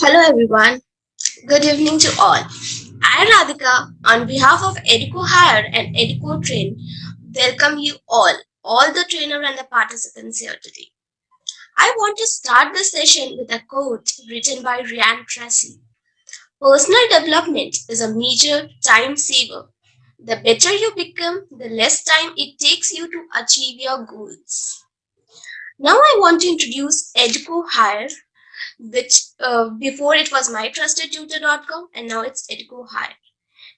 Hello everyone. Good evening to all. I am Radhika on behalf of Educo Hire and Educo Train. Welcome you all the trainer and the participants here today. I want to start the session with a quote written by Ryan Tracy. Personal development is a major time saver. The better you become, the less time it takes you to achieve your goals. Now I want to introduce Educo Hire, which before it was mytrustedtutor.com and now it's Educo Hire.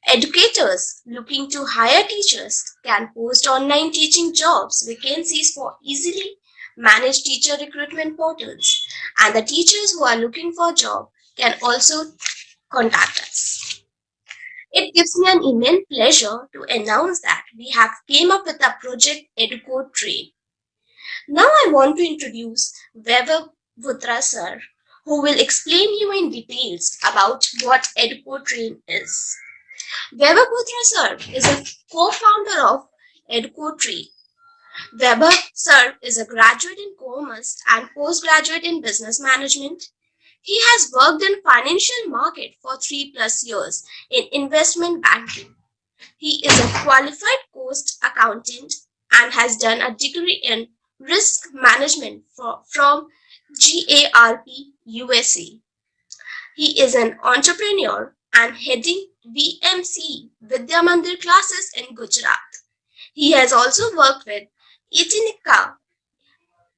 Educators looking to hire teachers can post online teaching jobs vacancies for easily managed teacher recruitment portals, and the teachers who are looking for a job can also contact us. It gives me an immense pleasure to announce that we have came up with a project Educode Train. Now I want to introduce Weber Butra sir, who will explain you in details about what Educode Train is. Weber Putra sir is a co-founder of EducoTree. Weber sir is a graduate in commerce and postgraduate in business management. He has worked in financial market for 3+ years in investment banking. He is a qualified cost accountant and has done a degree in risk management from GARP USA. He is an entrepreneur and heading VMC Vidya Mandir classes in Gujarat. He has also worked with Etinika,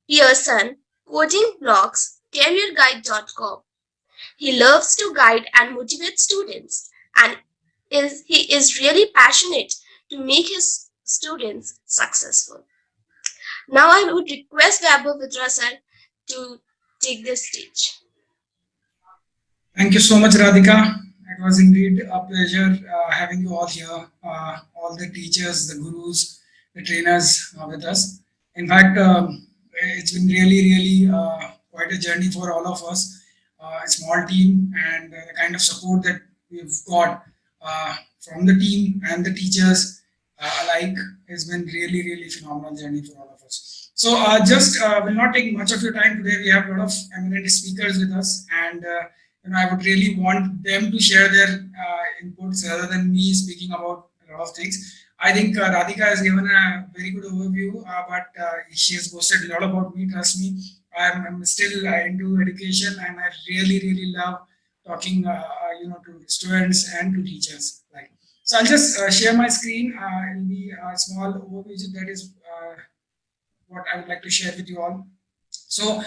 Pearson, Coding Blogs, CareerGuide.com. He loves to guide and motivate students and he is really passionate to make his students successful. Now I would request Vaibhav Vidrasar to take the stage. Thank you so much, Radhika. It was indeed a pleasure having you all here, all the teachers, the gurus, the trainers with us. In fact, it's been really quite a journey for all of us, a small team, and the kind of support that we've got from the team and the teachers alike has been really phenomenal journey for all of us. So, just will not take much of your time today. We have a lot of eminent speakers with us, and I would really want them to share their inputs rather than me speaking about a lot of things. I think Radhika has given a very good overview, but she has posted a lot about me. Trust me, I'm still into education, and I really love talking, to students and to teachers. Like, so I'll just share my screen. It'll be a small overview that is what I would like to share with you all. So,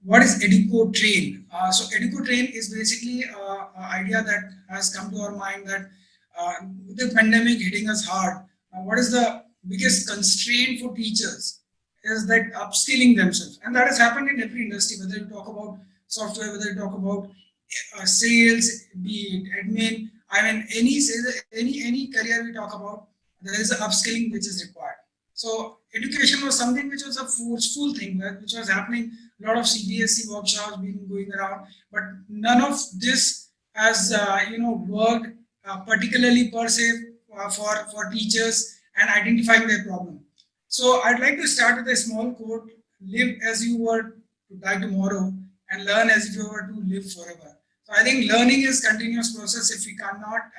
what is Educo Train? So Educo Train is basically an idea that has come to our mind that with the pandemic hitting us hard, what is the biggest constraint for teachers is that upskilling themselves, and that has happened in every industry. Whether you talk about software, whether you talk about sales, be it admin, I mean any career we talk about, there is an upskilling which is required. So education was something which was a forceful thing, which was happening. A lot of CBSE workshops being going around, but none of this has worked particularly per se for teachers and identifying their problem. So I'd like to start with a small quote: "Live as you were to die tomorrow, and learn as if you were to live forever." So I think learning is continuous process. If we cannot,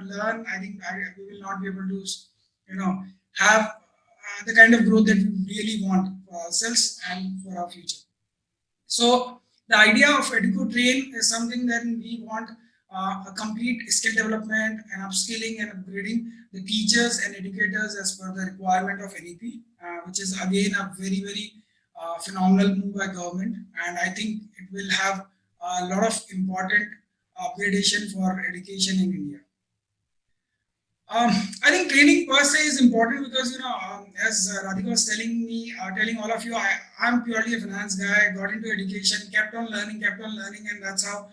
learn, I think we will not be able to, have the kind of growth that we really want for ourselves and for our future. So the idea of EducoTrain is something that we want a complete skill development and upskilling and upgrading the teachers and educators as per the requirement of NEP, which is again a very phenomenal move by government, and I think it will have a lot of important upgradation for education in India. Um, I think training per se is important because as Radhika was telling me, telling all of you, I'm purely a finance guy. Got into education, kept on learning, and that's how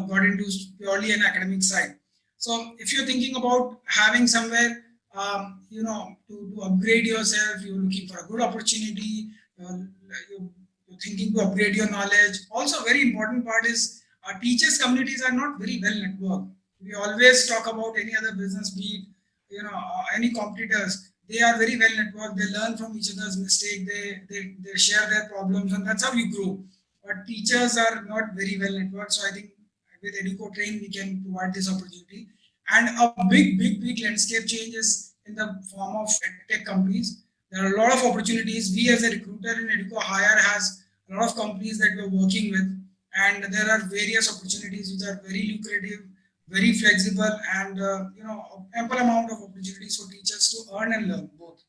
got into purely an academic side. So if you're thinking about having somewhere, to upgrade yourself, you're looking for a good opportunity. You're thinking to upgrade your knowledge. Also, very important part is teachers' communities are not very well networked. We always talk about any other business, be it any competitors. They are very well networked. They learn from each other's mistake. They share their problems, and that's how you grow. but teachers are not very well networked. So I think with EducoTrain we can provide this opportunity. And a big landscape change is in the form of edtech companies. There are a lot of opportunities. We as a recruiter in Educo Hire has a lot of companies that we're working with, and there are various opportunities which are very lucrative, very flexible, and ample amount of opportunities for teachers to earn and learn both.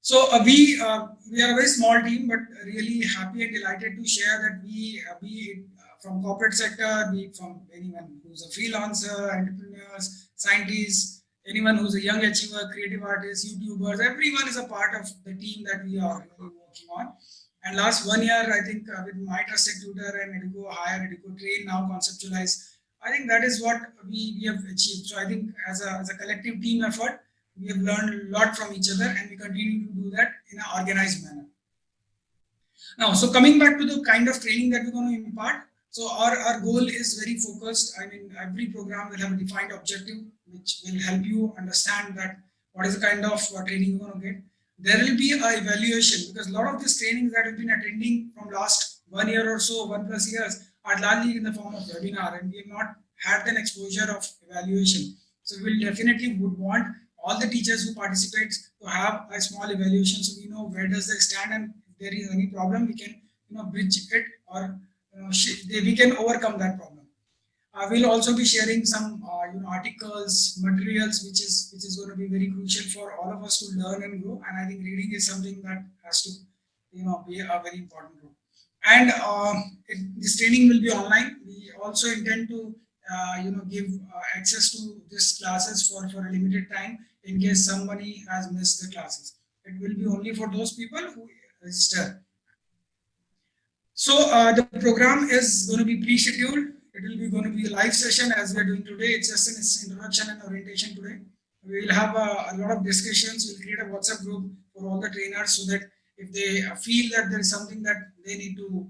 So we are a very small team, but really happy and delighted to share that be it from corporate sector, be it from anyone who's a freelancer, entrepreneurs, scientists, anyone who's a young achiever, creative artist, YouTubers, everyone is a part of the team that we are working on. And last 1 year, I think with my trusted tutor and Educo Hire, Educo Train now conceptualize, I think that is what we have achieved. So I think as a collective team effort, we have learned a lot from each other, and we continue to do that in an organized manner. Now, so coming back to the kind of training that we're going to impart, so our goal is very focused. I mean, every program will have a defined objective, which will help you understand that what is the kind of training you're going to get. There will be an evaluation, because a lot of these trainings that we've been attending from last 1 year or so, 1+ years, are largely in the form of webinar, and we have not had an exposure of evaluation. So we will definitely would want all the teachers who participate to have a small evaluation, so we know where does they stand, and if there is any problem, we can bridge it, or we can overcome that problem. We'll also be sharing some articles, materials, which is going to be very crucial for all of us to learn and grow. And I think reading is something that has to be a very important role. And this training will be online. We also intend to give access to these classes for a limited time in case somebody has missed the classes. It will be only for those people who register. So the program is going to be pre-scheduled. It will be going to be a live session as we are doing today. It's just an introduction and orientation today. We will have a lot of discussions. We'll create a WhatsApp group for all the trainers, so that if they feel that there is something that they need to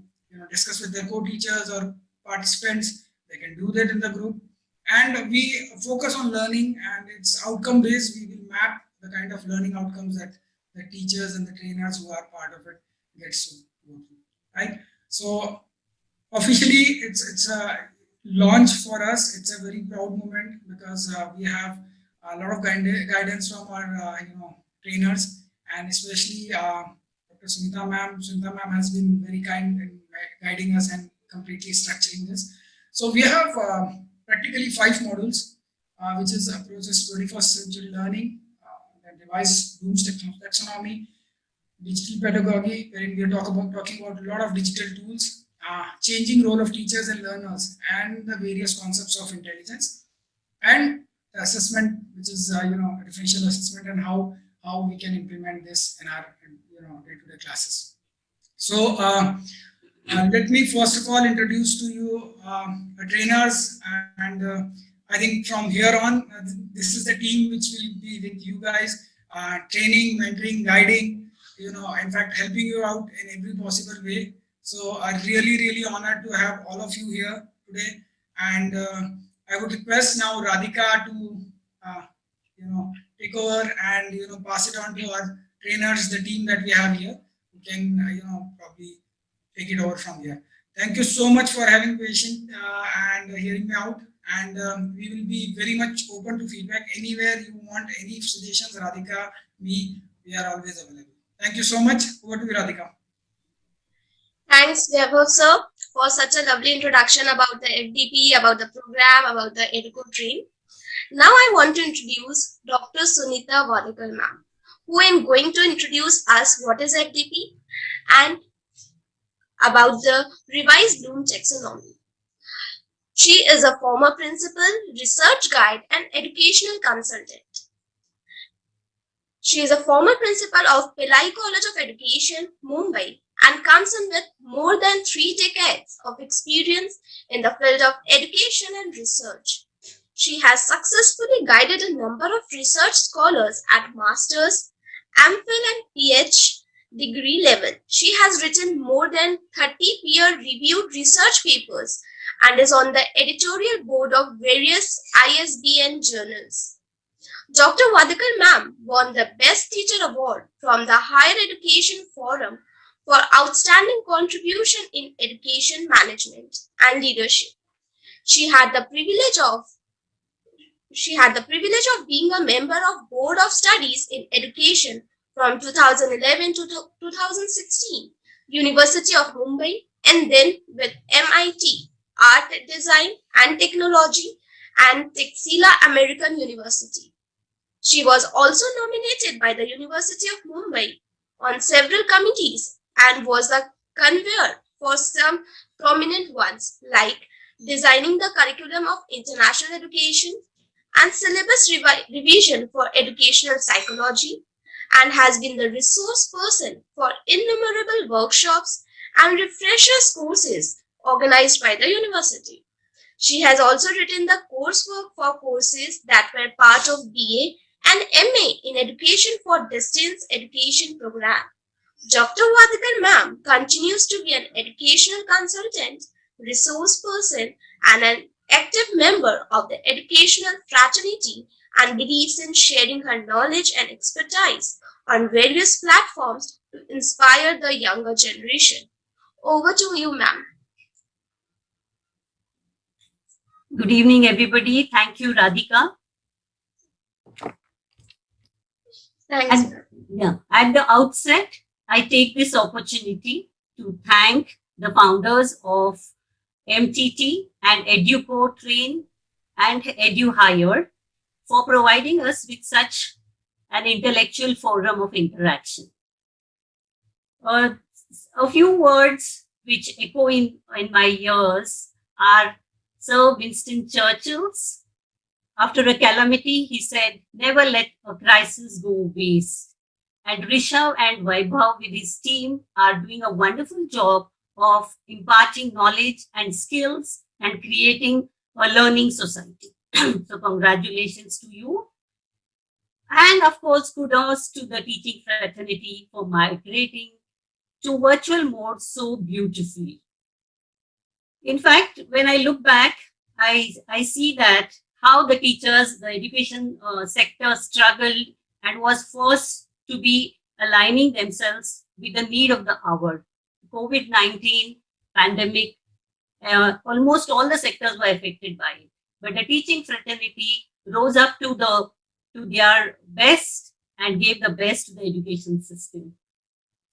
discuss with their co-teachers or participants, they can do that in the group. And we focus on learning, and it's outcome based. We will map the kind of learning outcomes that the teachers and the trainers who are part of it gets to go through, right? So officially, it's a launch for us. It's a very proud moment, because we have a lot of guidance from our trainers, and especially Dr. Sunita ma'am. Sunita ma'am has been very kind in guiding us and completely structuring this. So we have practically 5 modules, which is approaches 21st century learning, the device Bloom's taxonomy, digital pedagogy, wherein we are talking about a lot of digital tools, changing role of teachers and learners, and the various concepts of intelligence, and the assessment, which is differential assessment, and how we can implement this in our day-to-day classes. So let me first of all introduce to you trainers, and I think from here on, this is the team which will be with you guys, training, mentoring, guiding, in fact, helping you out in every possible way. So I'm really honored to have all of you here today. And I would request now Radhika to, take over and, pass it on to our trainers, the team that we have here, who can, probably take it over from here. Thank you so much for having patience and hearing me out. And we will be very much open to feedback. Anywhere you want any suggestions, Radhika, me, we are always available. Thank you so much. Over to you, Radhika. Thanks, Vaibhav sir, for such a lovely introduction about the FDP, about the program, about the EducoTrain. Now I want to introduce Dr. Sunita Wadekar ma'am, who am going to introduce us what is FDP and about the revised Bloom taxonomy. She is a former principal, research guide, and educational consultant. She is a former principal of Pillai College of Education, Mumbai, and comes in with more than 3 decades of experience in the field of education and research. She has successfully guided a number of research scholars at master's, MPhil, and PhD degree level. She has written more than 30 peer-reviewed research papers and is on the editorial board of various ISBN journals. Dr. Wadekar ma'am won the Best Teacher Award from the Higher Education Forum for outstanding contribution in education management and leadership. She had the privilege of she had the privilege of being a member of Board of Studies in Education from 2011 to 2016, University of Mumbai, and then with MIT, Art, Design and Technology, and Texila American University. She was also nominated by the University of Mumbai on several committees and was the convener for some prominent ones like designing the curriculum of international education and syllabus revision for educational psychology, and has been the resource person for innumerable workshops and refreshers courses organized by the university. She has also written the coursework for courses that were part of BA and MA in Education for Distance Education program. Dr. Vadikar ma'am continues to be an educational consultant, resource person, and an active member of the educational fraternity, and believes in sharing her knowledge and expertise on various platforms to inspire the younger generation. Over to you, ma'am. Good evening, everybody. Thank you, Radhika. Thanks, And ma'am. at the outset, I take this opportunity to thank the founders of MTT and EduCoTrain and EduHire for providing us with such an intellectual forum of interaction. A few words which echo in my ears are Sir Winston Churchill's. After a calamity, he said, "Never let a crisis go waste." And Rishabh and Vaibhav with his team are doing a wonderful job of imparting knowledge and skills and creating a learning society. So congratulations to you. And of course, kudos to the teaching fraternity for migrating to virtual mode so beautifully. In fact, when I look back, I see that how the teachers, the education sector struggled and was forced to be aligning themselves with the need of the hour. COVID-19 pandemic, almost all the sectors were affected by it. But the teaching fraternity rose up to their best and gave the best to the education system.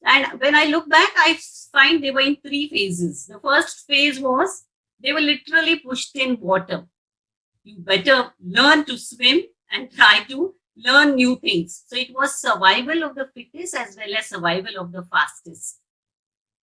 And when I look back, I find they were in three phases. The first phase was they were literally pushed in water. You better learn to swim and try to learn new things. So it was survival of the fittest as well as survival of the fastest.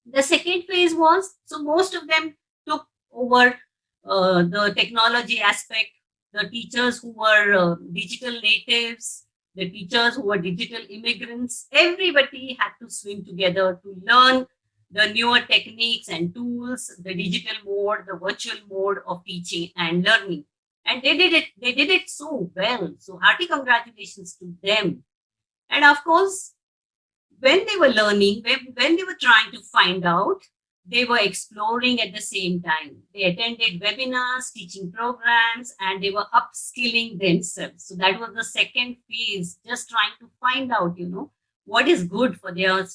The second phase was, so most of them took over the technology aspect, the teachers who were digital natives, the teachers who were digital immigrants, everybody had to swim together to learn the newer techniques and tools, the digital mode, the virtual mode of teaching and learning. And they did it so well. So hearty congratulations to them. And of course, when they were learning, when they were trying to find out, they were exploring at the same time. They attended webinars, teaching programs, and they were upskilling themselves. So that was the second phase, just trying to find out, what is good for their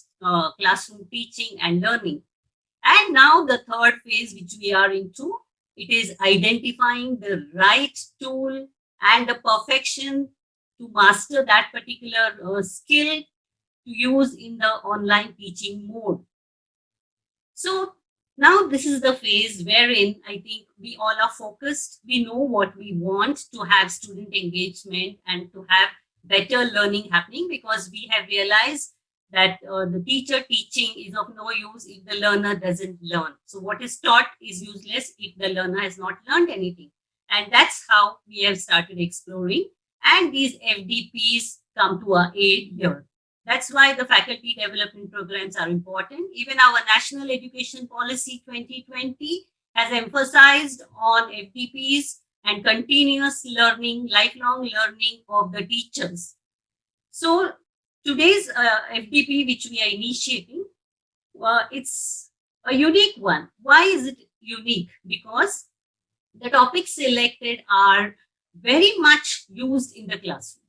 classroom teaching and learning. And now the third phase, which we are into, it is identifying the right tool and the perfection to master that particular skill to use in the online teaching mode. So now this is the phase wherein I think we all are focused. We know what we want to have student engagement and to have better learning happening, because we have realized that the teacher teaching is of no use if the learner doesn't learn. So what is taught is useless if the learner has not learned anything. And that's how we have started exploring. And these FDPs come to our aid here. That's why the faculty development programs are important. Even our National Education Policy 2020 has emphasized on FDPs and continuous learning, lifelong learning of the teachers. So today's FDP, which we are initiating, it's a unique one. Why is it unique? Because the topics selected are very much used in the classroom.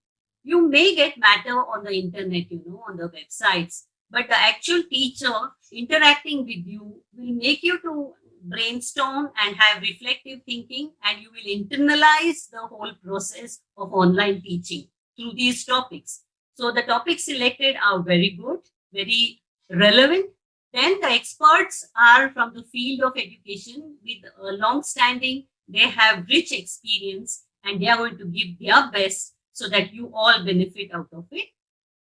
You may get matter on the internet, on the websites, but the actual teacher interacting with you will make you to brainstorm and have reflective thinking, and you will internalize the whole process of online teaching through these topics. So the topics selected are very good, very relevant. Then the experts are from the field of education with a long standing, they have rich experience, and they are going to give their best so that you all benefit out of it.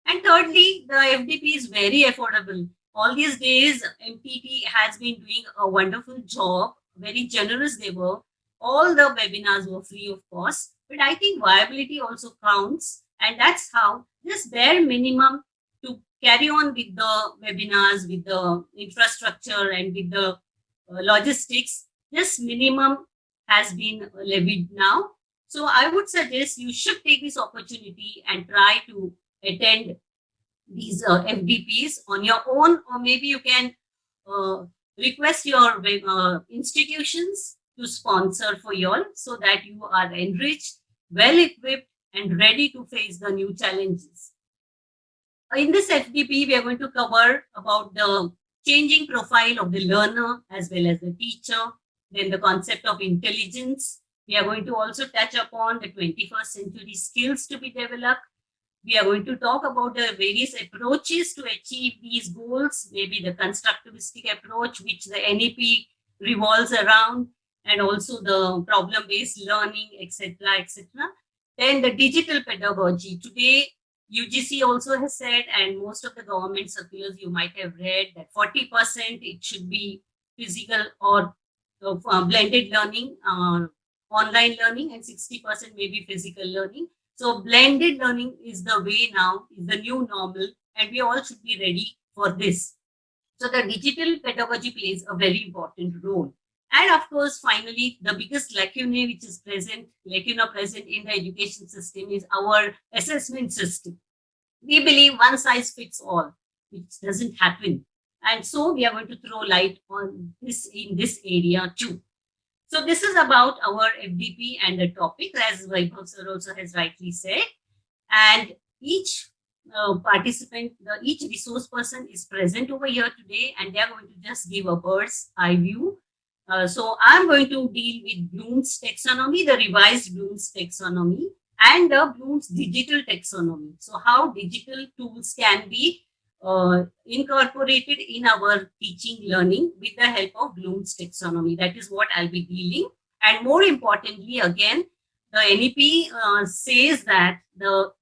And thirdly, the FDP is very affordable. All these days, MTT has been doing a wonderful job, very generous they were. All the webinars were free of cost, but I think viability also counts. And that's how this bare minimum to carry on with the webinars, with the infrastructure, and with the logistics, this minimum has been levied now. So I would suggest you should take this opportunity and try to attend these FDPs on your own, or maybe you can request your institutions to sponsor for you all so that you are enriched, well equipped, and ready to face the new challenges. In this FDP, we are going to cover about the changing profile of the learner as well as the teacher, then the concept of intelligence. We are going to also touch upon the 21st century skills to be developed. We are going to talk about the various approaches to achieve these goals, maybe the constructivistic approach, which the NEP revolves around, and also the problem-based learning, etc., etc. Then the digital pedagogy. Today, UGC also has said, and most of the government circulars you might have read, that 40% it should be physical or blended learning, online learning, and 60% maybe physical learning. So blended learning is the way now, is the new normal, and we all should be ready for this. So the digital pedagogy plays a very important role. And of course, finally, the biggest lacuna which is present in the education system is our assessment system. We believe one size fits all, which doesn't happen. And so we are going to throw light on this in this area too. So this is about our FDP and the topic, as Vaibhav sir also has rightly said. And each participant, each resource person is present over here today, and they are going to just give a bird's eye view. So I'm going to deal with Bloom's taxonomy, the revised Bloom's taxonomy, and the Bloom's digital taxonomy. So how digital tools can be incorporated in our teaching learning with the help of Bloom's taxonomy. That is what I'll be dealing. And more importantly, again, the NEP says that the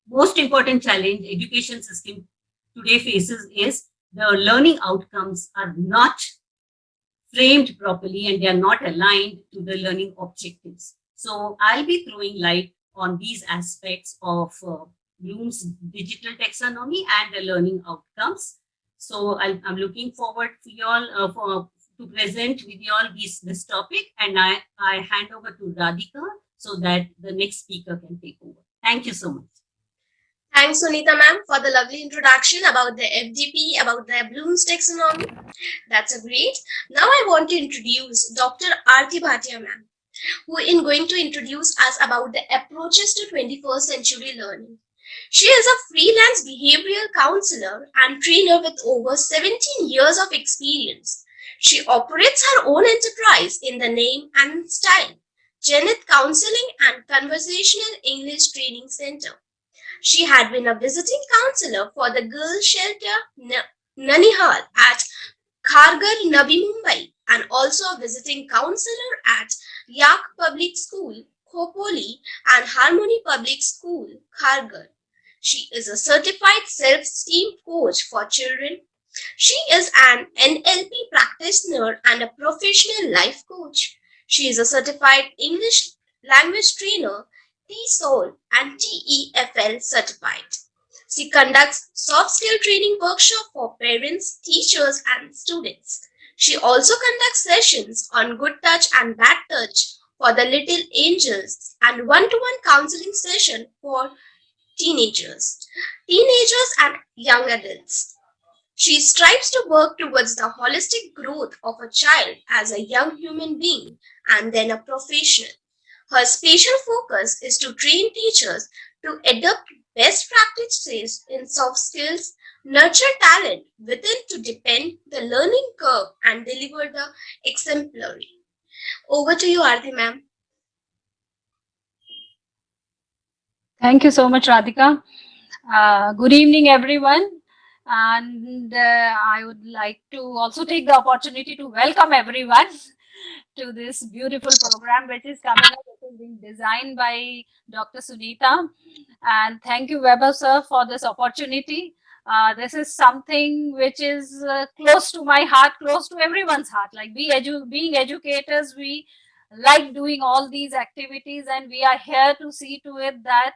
most important challenge education system today faces is the learning outcomes are not framed properly and they are not aligned to the learning objectives. So I'll be throwing light on these aspects of Bloom's digital taxonomy and the learning outcomes. So I'm looking forward for you all to present with you all this topic, and I hand over to Radhika so that the next speaker can take over. Thank you so much. Thanks, Sunita ma'am, for the lovely introduction about the FDP, about the Bloom's taxonomy. That's a great. Now I want to introduce Dr. Aarti Bhatia ma'am, who is going to introduce us about the approaches to 21st century learning. She is a freelance behavioral counselor and trainer with over 17 years of experience. She operates her own enterprise in the name and style, Janet Counseling and Conversational English Training Center. She had been a visiting counselor for the girls' shelter Nanihal at Kharghar, Navi Mumbai, and also a visiting counselor at Yak Public School, Khopoli, and Harmony Public School, Kharghar. She is a certified self-esteem coach for children. She is an NLP practitioner and a professional life coach. She is a certified English language trainer, TESOL and TEFL certified. She conducts soft skill training workshops for parents, teachers, and students. She also conducts sessions on good touch and bad touch for the little angels and one-to-one counseling session for teenagers and young adults. She strives to work towards the holistic growth of a child as a young human being and then a professional. Her special focus is to train teachers to adapt Best practices in soft skills nurture talent within to depend the learning curve and deliver the exemplary. Over to you, Arti ma'am. Thank you so much, Radhika. Good evening, everyone. And I would like to also take the opportunity to welcome everyone to this beautiful program, which is coming up, which is being designed by Dr. Sunita. And thank you, Weber sir, for this opportunity. This is something which is close to my heart, close to everyone's heart. Like being educators, we like doing all these activities, and we are here to see to it that,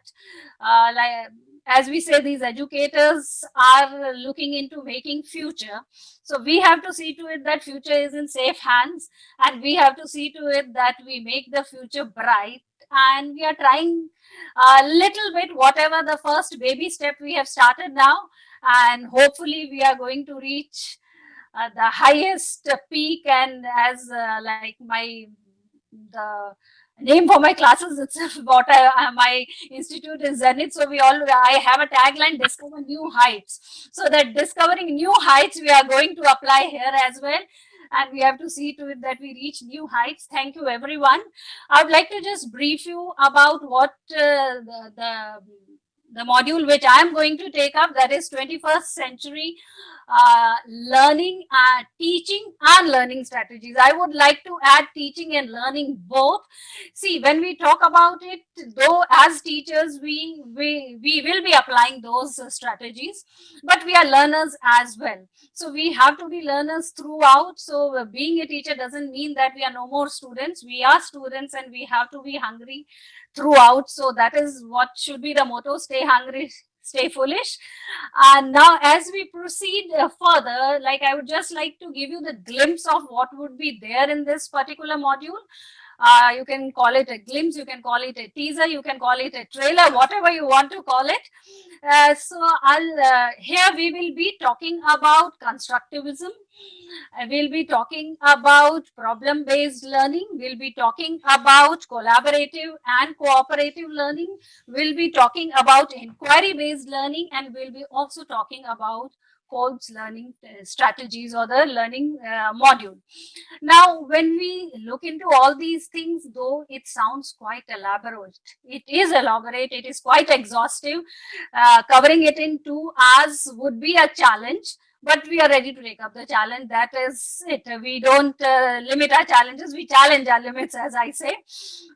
like as we say, these educators are looking into making future. So we have to see to it that future is in safe hands, and we have to see to it that we make the future bright. And we are trying a little bit, whatever the first baby step we have started now, and hopefully we are going to reach the highest peak. And as like the name for my classes itself, my institute is Zenith. So I have a tagline: discover new heights. So that discovering new heights, we are going to apply here as well. And we have to see to it that we reach new heights. Thank you, everyone. I would like to just brief you about what the module which I am going to take up, that is 21st century learning, teaching and learning strategies. I would like to add teaching and learning both. See, when we talk about it, though as teachers, we will be applying those strategies, but we are learners as well. So we have to be learners throughout. So being a teacher doesn't mean that we are no more students. We are students, and we have to be hungry throughout. So that is what should be the motto: stay hungry, stay foolish. And now, as we proceed further, like I would just like to give you the glimpse of what would be there in this particular module. You can call it a glimpse, you can call it a teaser, you can call it a trailer, whatever you want to call it. Here we will be talking about constructivism. We'll be talking about problem-based learning. We'll be talking about collaborative and cooperative learning. We'll be talking about inquiry-based learning, and we'll be also talking about Kolb's learning strategies, or the learning module. Now, when we look into all these things, though it sounds quite elaborate, it is elaborate, it is quite exhaustive. Covering it in 2 hours would be a challenge, but we are ready to take up the challenge. That is it. We don't limit our challenges, we challenge our limits, as I say.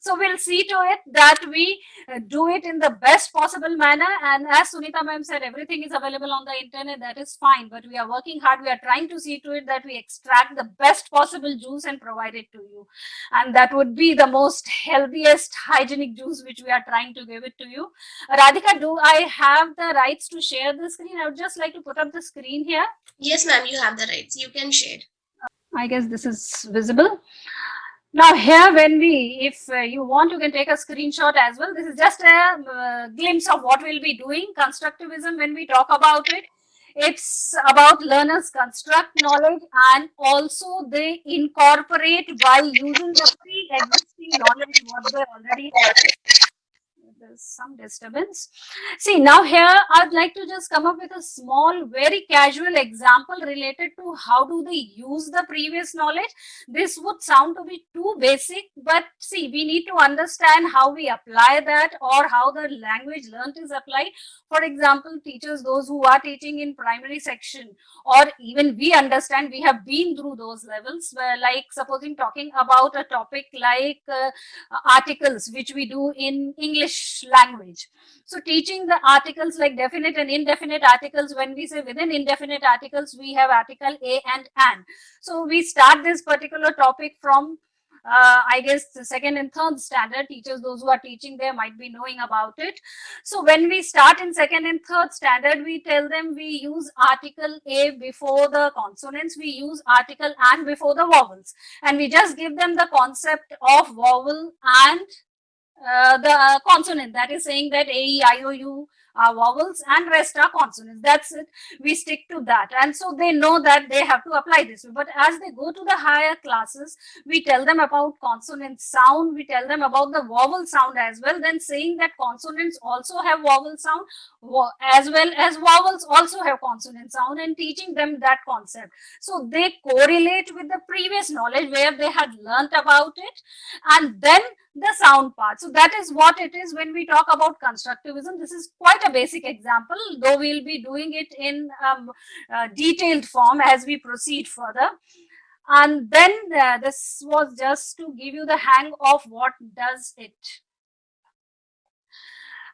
So we'll see to it that we do it in the best possible manner. And as Sunita ma'am said, everything is available on the internet. That is fine, but we are working hard. We are trying to see to it that we extract the best possible juice and provide it to you. And that would be the most healthiest hygienic juice which we are trying to give it to you. Radhika, do I have the rights to share the screen? I would just like to put up the screen here. Yes, ma'am, you have the rights. You can share. I guess this is visible. Now here, when if you want, you can take a screenshot as well. This is just a glimpse of what we'll be doing. Constructivism, when we talk about it, it's about learners construct knowledge, and also they incorporate by using the pre-existing knowledge what they already have. There's some disturbance. See, now here I'd like to just come up with a small, very casual example related to how do they use the previous knowledge. This would sound to be too basic, but see, we need to understand how we apply that, or how the language learnt is applied. For example, teachers, those who are teaching in primary section, or even we understand, we have been through those levels, where, like supposing talking about a topic like articles, which we do in English language. So teaching the articles like definite and indefinite articles, when we say within indefinite articles, we have article a and an. So we start this particular topic from I guess the second and third standard. Teachers, those who are teaching there, might be knowing about it. So when we start in second and third standard, we tell them we use article A before the consonants, we use article and before the vowels, and we just give them the concept of vowel and the consonant, that is saying that A, E, I, O, U are vowels and rest are consonants. That's it. We stick to that. And so they know that they have to apply this. But as they go to the higher classes, we tell them about consonant sound, we tell them about the vowel sound as well, then saying that consonants also have vowel sound as well as vowels also have consonant sound, and teaching them that concept. So they correlate with the previous knowledge where they had learnt about it, and then the sound part. So that is what it is when we talk about constructivism. This is quite a basic example, though we'll be doing it in detailed form as we proceed further. And then this was just to give you the hang of what does it.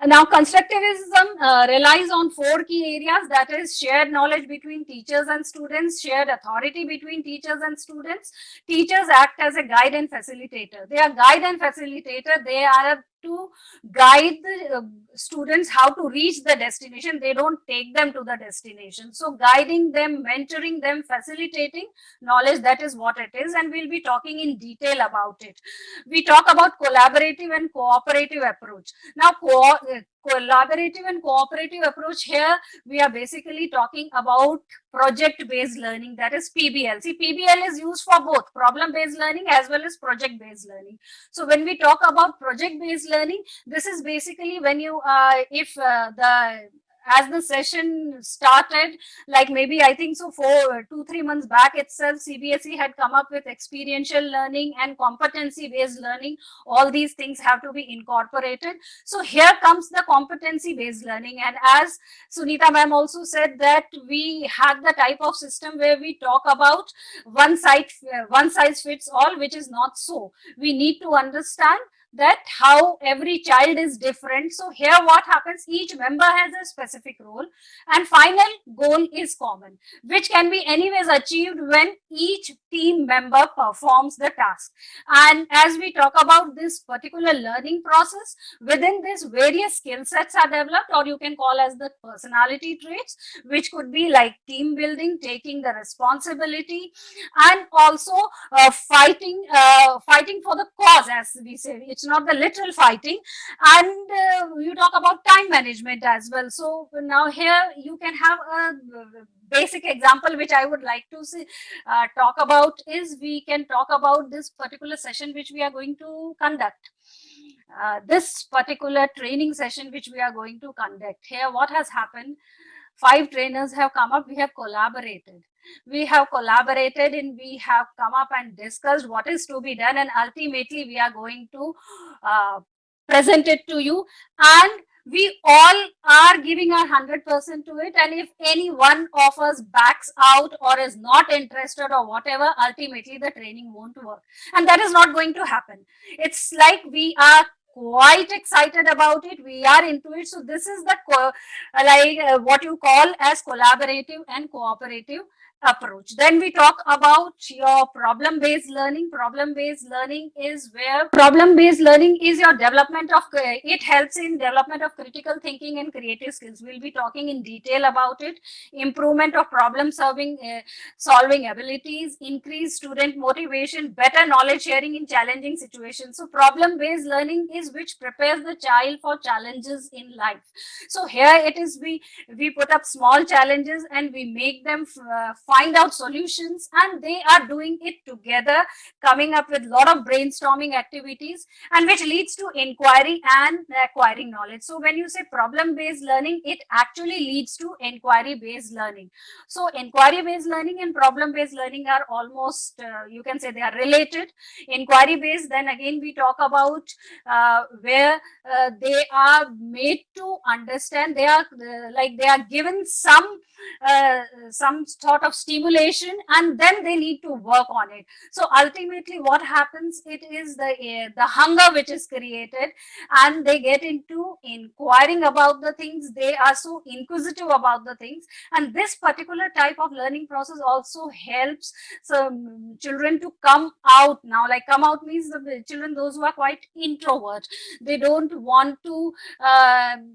Now, constructivism relies on 4 key areas, that is shared knowledge between teachers and students, shared authority between teachers and students. Teachers act as a guide and facilitator. They are guide and facilitator. They are to guide the students how to reach the destination. They don't take them to the destination. So guiding them, mentoring them, facilitating knowledge, that is what it is, and we'll be talking in detail about it. We talk about collaborative and cooperative approach. Now, collaborative and cooperative approach, here we are basically talking about project based learning, that is PBL. See, PBL is used for both problem based learning as well as project based learning. So when we talk about project based learning, this is basically when you if the as the session started, like maybe I think so 2-3 months back itself, CBSE had come up with experiential learning and competency based learning. All these things have to be incorporated. So here comes the competency based learning, and as Sunita ma'am also said, that we had the type of system where we talk about one size fits all, which is not so. We need to understand that how every child is different. So here what happens, each member has a specific role, and final goal is common, which can be anyways achieved when each team member performs the task. And as we talk about this particular learning process, within this various skill sets are developed, or you can call as the personality traits, which could be like team building, taking the responsibility, and also fighting for the cause, as we say. It's not the literal fighting. And you talk about time management as well. So now here you can have a basic example which I would like to see, talk about is, we can talk about this particular session which we are going to conduct. This particular training session which we are going to conduct here, what has happened, 5 trainers have come up, we have collaborated and we have come up and discussed what is to be done, and ultimately we are going to present it to you, and we all are giving our 100% to it. And if any one of us backs out or is not interested or whatever, ultimately the training won't work, and that is not going to happen. It's like we are quite excited about it, we are into it. So this is the what you call as collaborative and cooperative approach. Then we talk about your problem based learning. Problem based learning is your development of, it helps in development of critical thinking and creative skills. We'll be talking in detail about it. Improvement of problem solving abilities, increase student motivation, better knowledge sharing in challenging situations. So problem based learning is which prepares the child for challenges in life. So here it is, we put up small challenges and we make them find out solutions, and they are doing it together, coming up with a lot of brainstorming activities, and which leads to inquiry and acquiring knowledge. So when you say problem based learning, it actually leads to inquiry based learning. So inquiry based learning and problem based learning are almost, you can say they are related. Inquiry based, then again we talk about where they are made to understand, they are they are given some sort of stimulation, and then they need to work on it. So ultimately what happens, it is the hunger which is created, and they get into inquiring about the things, they are so inquisitive about the things. And this particular type of learning process also helps some children to come out. Now, like come out means the children, those who are quite introvert, they don't want to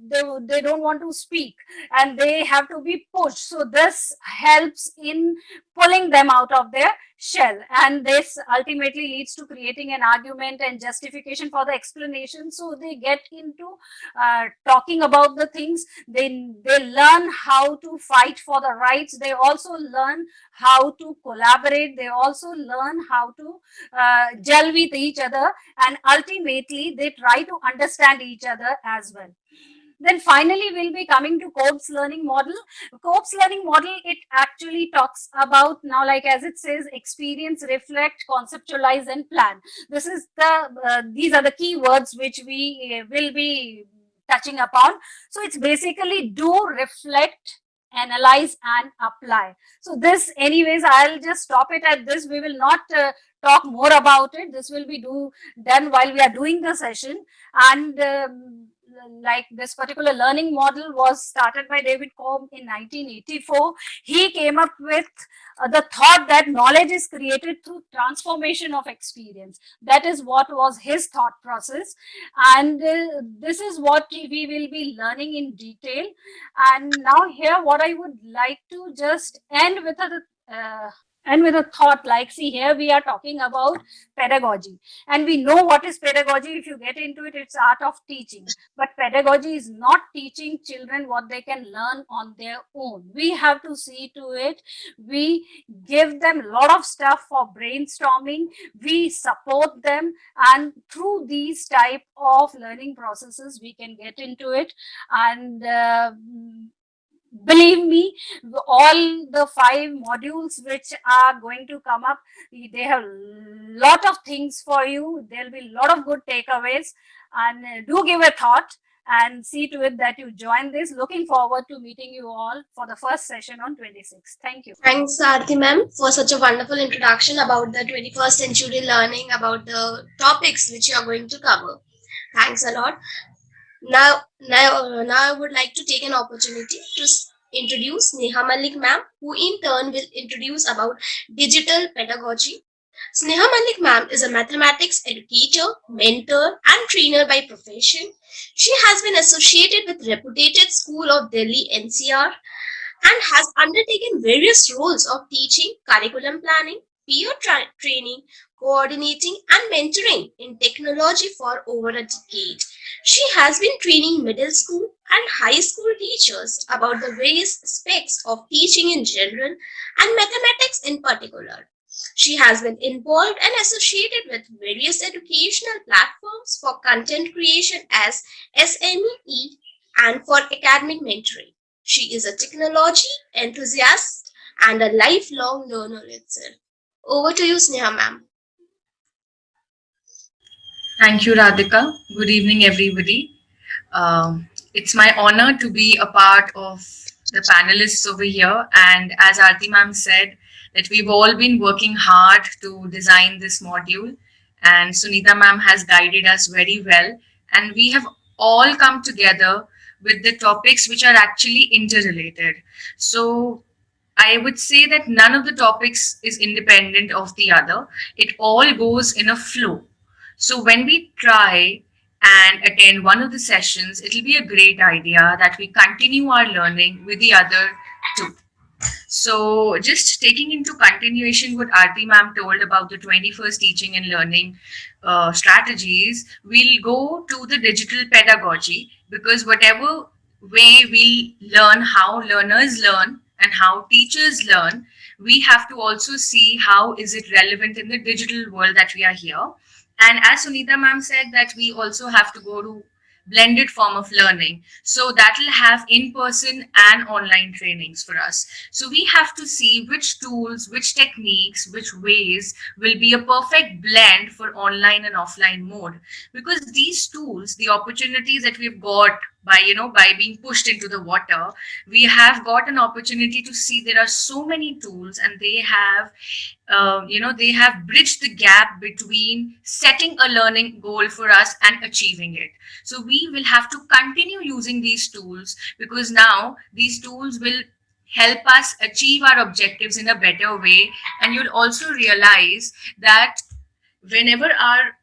they don't want to speak, and they have to be pushed. So this helps in in pulling them out of their shell, and this ultimately leads to creating an argument and justification for the explanation. So they get into talking about the things. They learn how to fight for the rights. They also learn how to collaborate. They also learn how to gel with each other, and ultimately they try to understand each other as well. Then finally, we'll be coming to Cope's learning model. Cope's learning model, it actually talks about, now like as it says, experience, reflect, conceptualize, and plan. This is these are the key words which we will be touching upon. So it's basically do, reflect, analyze, and apply. So this, anyways, I'll just stop it at this. We will not talk more about it. This will be done while we are doing the session. And like this particular learning model was started by David Cope in 1984. He came up with the thought that knowledge is created through transformation of experience. That is what was his thought process, and this is what we will be learning in detail. And now here, what I would like to just end with a thought, like, see, here we are talking about pedagogy, and we know what is pedagogy. If you get into it, it's art of teaching. But pedagogy is not teaching children what they can learn on their own. We have to see to it, we give them a lot of stuff for brainstorming, we support them, and through these type of learning processes, we can get into it. And believe me, all the 5 modules which are going to come up, they have lot of things for you. There'll be a lot of good takeaways, and do give a thought and see to it that you join this. Looking forward to meeting you all for the first session on 26th. Thank you. Thanks, Aarti ma'am, for such a wonderful introduction about the 21st century learning, about the topics which you are going to cover. Thanks a lot. Now I would like to take an opportunity to introduce Neha Malik ma'am, who in turn will introduce about digital pedagogy. Sneha Malik ma'am is a mathematics educator, mentor, and trainer by profession. She has been associated with reputed School of Delhi NCR and has undertaken various roles of teaching, curriculum planning, peer training, coordinating, and mentoring in technology for over a decade. She has been training middle school and high school teachers about the various aspects of teaching in general and mathematics in particular. She has been involved and associated with various educational platforms for content creation as SME and for academic mentoring. She is a technology enthusiast and a lifelong learner itself. Over to you, Sneha ma'am. Thank you, Radhika. Good evening, everybody. It's my honor to be a part of the panelists over here. And as Aarti ma'am said, that we've all been working hard to design this module. And Sunita ma'am has guided us very well. And we have all come together with the topics which are actually interrelated. So I would say that none of the topics is independent of the other. It all goes in a flow. So when we try and attend one of the sessions, it'll be a great idea that we continue our learning with the other two. So just taking into continuation what Aarti ma'am told about the 21st teaching and learning strategies, we'll go to the digital pedagogy, because whatever way we learn, how learners learn and how teachers learn, we have to also see how is it relevant in the digital world that we are here. And as Sunita ma'am said, that we also have to go to blended form of learning. So that will have in-person and online trainings for us. So we have to see which tools, which techniques, which ways will be a perfect blend for online and offline mode. Because these tools, the opportunities that we've got by being pushed into the water, we have got an opportunity to see there are so many tools, and they have they have bridged the gap between setting a learning goal for us and achieving it. So we will have to continue using these tools, because now these tools will help us achieve our objectives in a better way. And you'll also realize that whenever our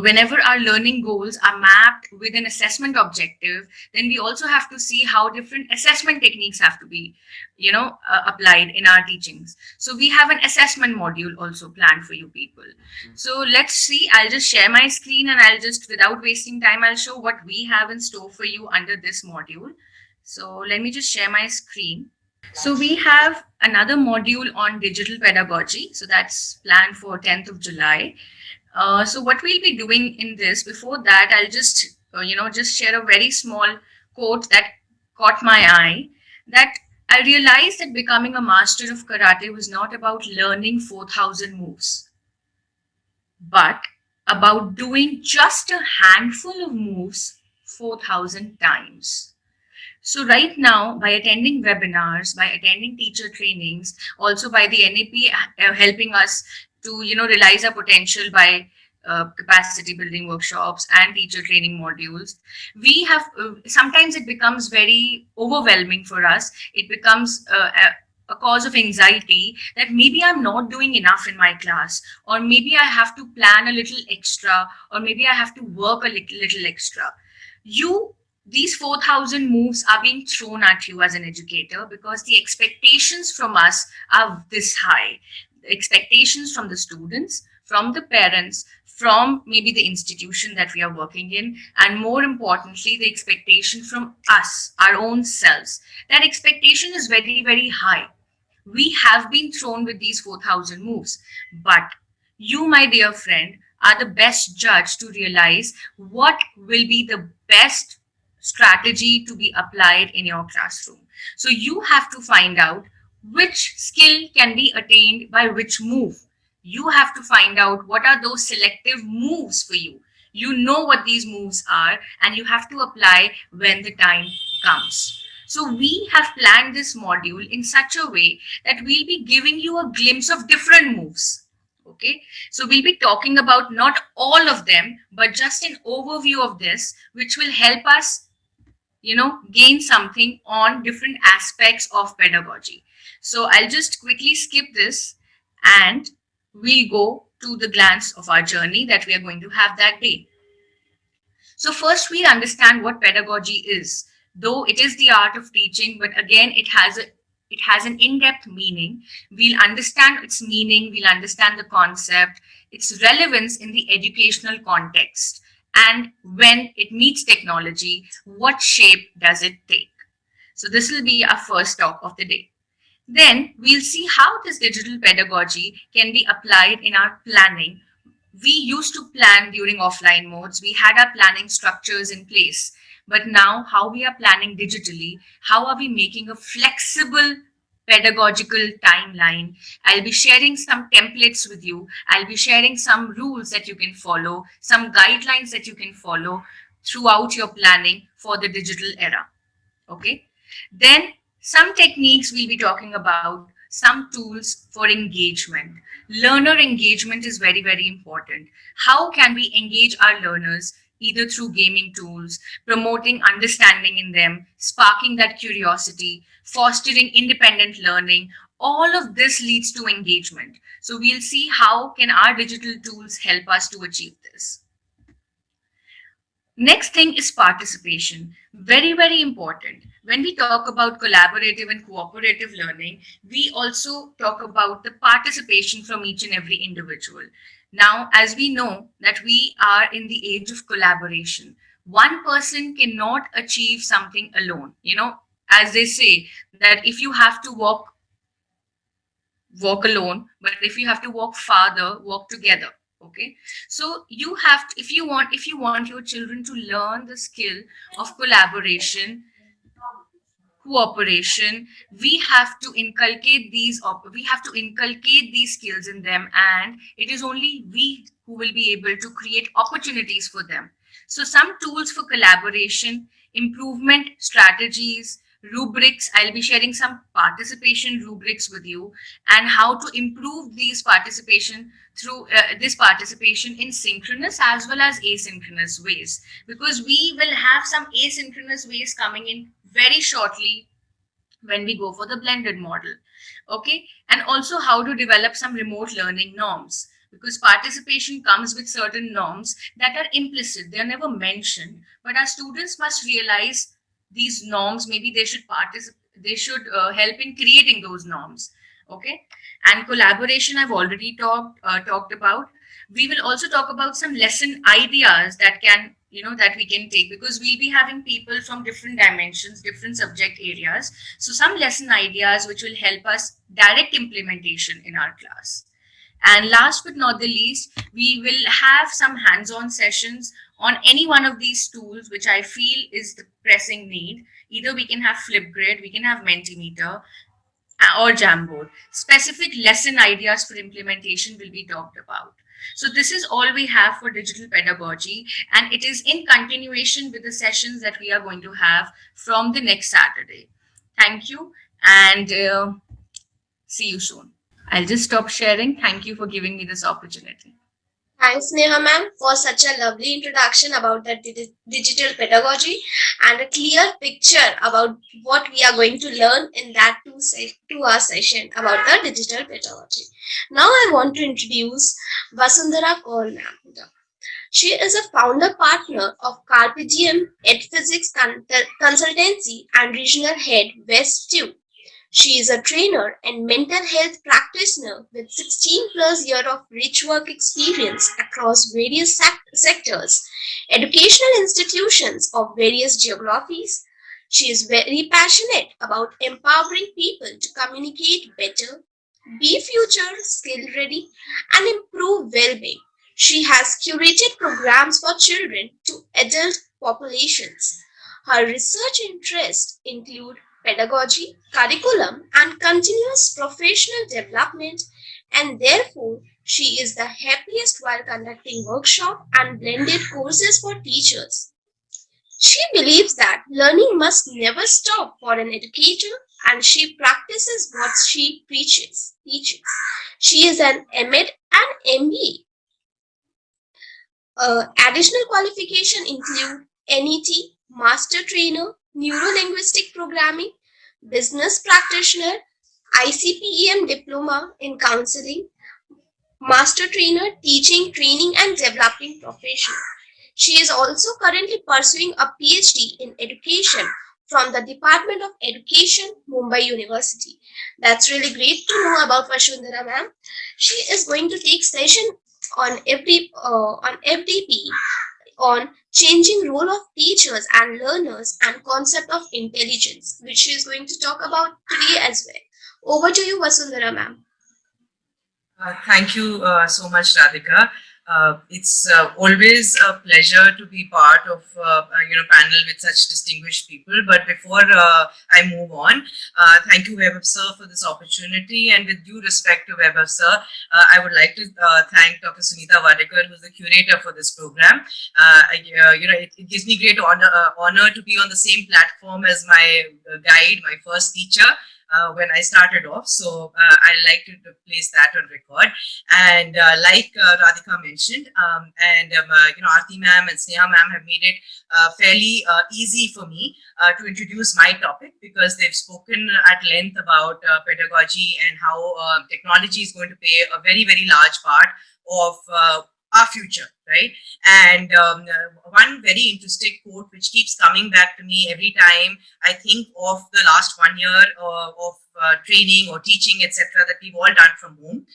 whenever our learning goals are mapped with an assessment objective, then we also have to see how different assessment techniques have to be, applied in our teachings. So we have an assessment module also planned for you people. So let's see, I'll just share my screen and I'll just, without wasting time, I'll show what we have in store for you under this module. So let me just share my screen. So we have another module on digital pedagogy. So that's planned for 10th of July. So what we'll be doing in this, before that, I'll just, just share a very small quote that caught my eye, that I realized that becoming a master of karate was not about learning 4,000 moves, but about doing just a handful of moves 4,000 times. So right now, by attending webinars, by attending teacher trainings, also by the NAP helping us to realize our potential by capacity building workshops and teacher training modules, we have sometimes it becomes very overwhelming for us. It becomes a cause of anxiety that maybe I'm not doing enough in my class, or maybe I have to plan a little extra, or maybe I have to work a little extra. These 4,000 moves are being thrown at you as an educator because the expectations from us are this high. The expectations from the students, from the parents, from maybe the institution that we are working in, and more importantly, the expectation from us, our own selves. That expectation is very, very high. We have been thrown with these 4,000 moves, but you, my dear friend, are the best judge to realize what will be the best strategy to be applied in your classroom. So you have to find out which skill can be attained by which move. You have to find out what are those selective moves for you. You know what these moves are, and you have to apply when the time comes. So we have planned this module in such a way that we'll be giving you a glimpse of different moves. Okay, so we'll be talking about not all of them, but just an overview of this, which will help us gain something on different aspects of pedagogy. So I'll just quickly skip this and we'll go to the glance of our journey that we are going to have that day. So first we'll understand what pedagogy is. Though it is the art of teaching, but again it has an in-depth meaning. We'll understand its meaning, we'll understand the concept, its relevance in the educational context, and when it meets technology, what shape does it take? So this will be our first talk of the day. Then we'll see how this digital pedagogy can be applied in our planning. We used to plan during offline modes. We had our planning structures in place. But now how we are planning digitally, how are we making a flexible pedagogical timeline? I'll be sharing some templates with you. I'll be sharing some rules that you can follow, some guidelines that you can follow throughout your planning for the digital era. Okay. Then some techniques we'll be talking about, some tools for engagement. Learner engagement is very, very important. How can we engage our learners either through gaming tools, promoting understanding in them, sparking that curiosity, fostering independent learning? All of this leads to engagement. So we'll see how can our digital tools help us to achieve this. Next thing is participation. Very, very important. When we talk about collaborative and cooperative learning, we also talk about the participation from each and every individual. Now, as we know that we are in the age of collaboration, one person cannot achieve something alone. As they say that if you have to walk alone, but if you have to walk farther, walk together. Okay, so you have to, if you want your children to learn the skill of collaboration, cooperation, we have to inculcate these skills in them, and it is only we who will be able to create opportunities for them. So some tools for collaboration, improvement strategies, rubrics. I'll be sharing some participation rubrics with you, and how to improve these participation through this participation in synchronous as well as asynchronous ways, because we will have some asynchronous ways coming in very shortly when we go for the blended model. Okay, and also how to develop some remote learning norms. because participation comes with certain norms that are implicit, they are never mentioned, but our students must realize these norms. Maybe they should participate, they should help in creating those norms. Okay. And collaboration I've already talked about. We will also talk about some lesson ideas that can, that we can take, because we'll be having people from different dimensions, different subject areas. So some lesson ideas which will help us direct implementation in our class. And last but not the least, we will have some hands-on sessions on any one of these tools which I feel is the pressing need. Either we can have Flipgrid, we can have Mentimeter, or Jamboard. Specific lesson ideas for implementation will be talked about. So this is all we have for digital pedagogy, and it is in continuation with the sessions that we are going to have from the next Saturday. Thank you, and see you soon. I'll just stop sharing. Thank you for giving me this opportunity. Thanks, Neha ma'am, for such a lovely introduction about the digital pedagogy and a clear picture about what we are going to learn in that 2-hour session about the digital pedagogy. Now I want to introduce Vasundhara Kaur ma'am. She is a founder partner of Carpe Diem Physics Consultancy and regional head West 2. She is a trainer and mental health practitioner with 16 plus years of rich work experience across various sectors, educational institutions of various geographies. She is very passionate about empowering people to communicate better, be future skill ready, and improve well-being. She has curated programs for children to adult populations. Her research interests include pedagogy, curriculum, and continuous professional development, and therefore she is the happiest while conducting workshops and blended courses for teachers. She believes that learning must never stop for an educator, and she practices what she teaches. She is an MEd and MBA. Additional qualification include NET, Master Trainer, Neuro-linguistic Programming, Business Practitioner, ICPEM Diploma in Counseling, Master Trainer, Teaching, Training and Developing Professional. She is also currently pursuing a PhD in Education from the Department of Education, Mumbai University. That's really great to know about Vasundhara ma'am. She is going to take session on FDP on changing role of teachers and learners and concept of intelligence, which she is going to talk about today as well. Over to you, Vasundhara ma'am. Thank you so much, Radhika. It's always a pleasure to be part of panel with such distinguished people. But before I move on, thank you, Vaibhav sir, for this opportunity. And with due respect to Vaibhav sir, I would like to thank Dr. Sunita Wadekar, who's the curator for this program. It gives me great honor to be on the same platform as my guide, my first teacher. When I started off. So I like to place that on record. And like Radhika mentioned, Aarti ma'am and Sneha ma'am have made it fairly easy for me to introduce my topic, because they've spoken at length about pedagogy and how technology is going to play a very, very large part of our future, right? And one very interesting quote which keeps coming back to me every time I think of the last 1 year of training or teaching, etc., that we've all done from home,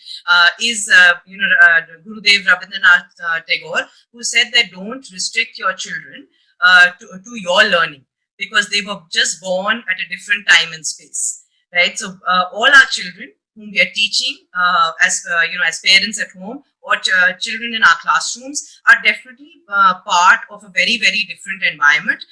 is Gurudev Rabindranath Tagore, who said that don't restrict your children to your learning, because they were just born at a different time and space, right? So all our children whom we are teaching as parents at home, or children in our classrooms, are definitely part of a very, very different environment.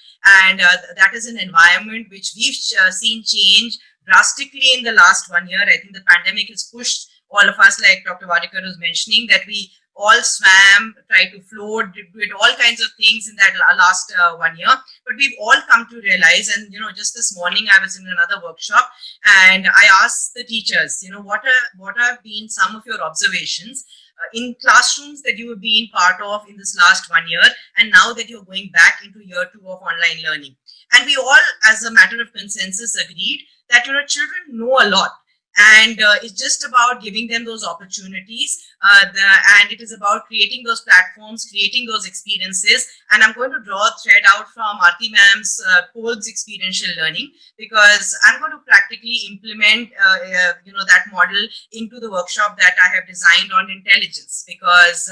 And that is an environment which we've seen change drastically in the last 1 year. I think the pandemic has pushed all of us, like Dr. Wadekar was mentioning, that we all swam, tried to float, did all kinds of things in that last 1 year. But we've all come to realize, and just this morning I was in another workshop and I asked the teachers, what have been some of your observations in classrooms that you have been part of in this last 1 year, and now that you're going back into year 2 of online learning. And we all, as a matter of consensus, agreed that children know a lot. And it's just about giving them those opportunities, and it is about creating those platforms, creating those experiences. And I'm going to draw a thread out from Aarti ma'am's Codes experiential learning, because I'm going to practically implement that model into the workshop that I have designed on intelligence. Because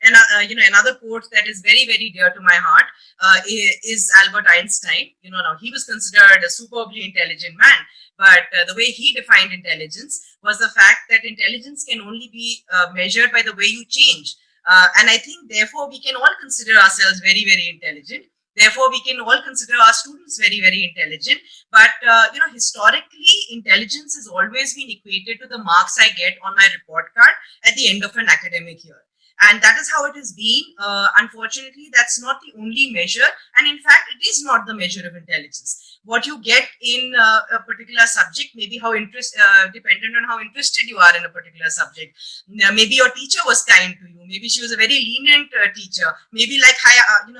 another quote that is very, very dear to my heart is Albert Einstein. Now he was considered a superbly intelligent man, but the way he defined intelligence was the fact that intelligence can only be measured by the way you change. And I think, therefore, we can all consider ourselves very, very intelligent. Therefore, we can all consider our students very, very intelligent. But, historically, intelligence has always been equated to the marks I get on my report card at the end of an academic year. And that is how it has been. Unfortunately, that's not the only measure. And in fact, it is not the measure of intelligence. What you get in a particular subject may be dependent on how interested you are in a particular subject. Maybe your teacher was kind to you. Maybe she was a very lenient teacher. Maybe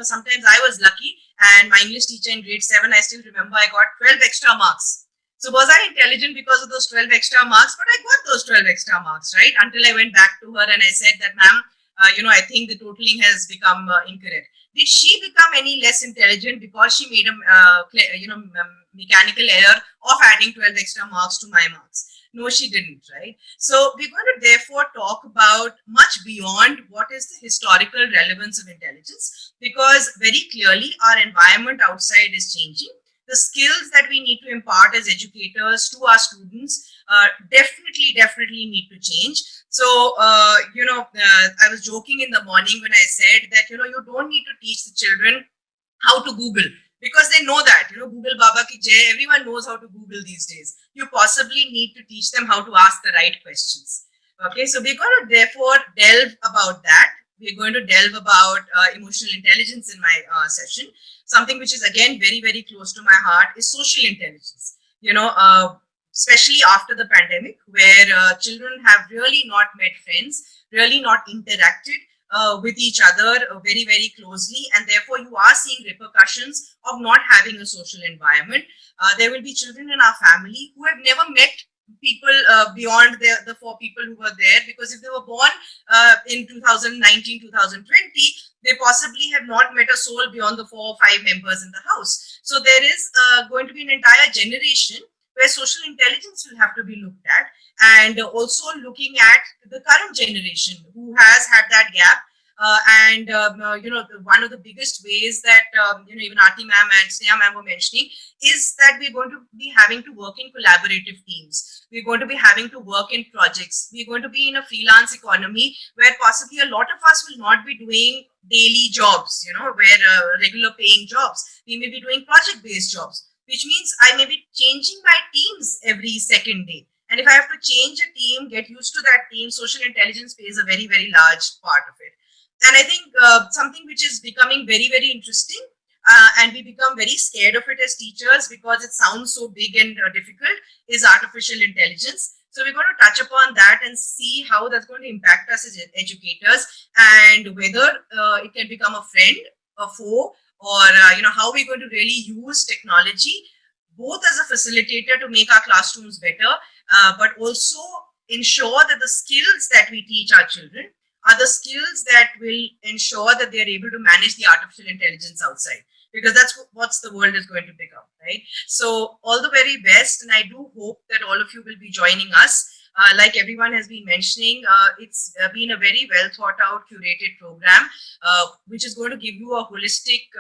sometimes I was lucky, and my English teacher in grade 7, I still remember, I got 12 extra marks. So was I intelligent because of those 12 extra marks? But I got those 12 extra marks, right? Until I went back to her and I said that, ma'am, I think the totaling has become incorrect. Did she become any less intelligent because she made a mechanical error of adding 12 extra marks to my marks? No, she didn't, right? So we're going to therefore talk about much beyond what is the historical relevance of intelligence, because very clearly our environment outside is changing. The skills that we need to impart as educators to our students definitely need to change. So, I was joking in the morning when I said that, you don't need to teach the children how to Google, because they know that, Google Baba ki jai, everyone knows how to Google these days. You possibly need to teach them how to ask the right questions. Okay, so we're going to therefore delve about that. We're going to delve about emotional intelligence in my session. Something which is, again, very, very close to my heart is social intelligence. Especially after the pandemic, where children have really not met friends, really not interacted with each other very, very closely, and therefore you are seeing repercussions of not having a social environment. There will be children in our family who have never met people beyond the 4 people who were there, because if they were born in 2019, 2020, they possibly have not met a soul beyond the 4 or 5 members in the house. So there is going to be an entire generation where social intelligence will have to be looked at, and also looking at the current generation who has had that gap. One of the biggest ways that, even Aarti ma'am and Sneha ma'am were mentioning, is that we're going to be having to work in collaborative teams. We're going to be having to work in projects. We're going to be in a freelance economy where possibly a lot of us will not be doing daily jobs, where regular paying jobs. We may be doing project-based jobs, which means I may be changing my teams every second day. And if I have to change a team, get used to that team, social intelligence plays a very, very large part of it. And I think something which is becoming very, very interesting, and we become very scared of it as teachers because it sounds so big and difficult, is artificial intelligence. So we're going to touch upon that and see how that's going to impact us as educators, and whether it can become a friend, a foe, or how we're going to really use technology both as a facilitator to make our classrooms better, but also ensure that the skills that we teach our children are the skills that will ensure that they're able to manage the artificial intelligence outside, because that's what the world is going to become, right? So all the very best, and I do hope that all of you will be joining us. Like everyone has been mentioning, it's been a very well thought out, curated program, which is going to give you a holistic,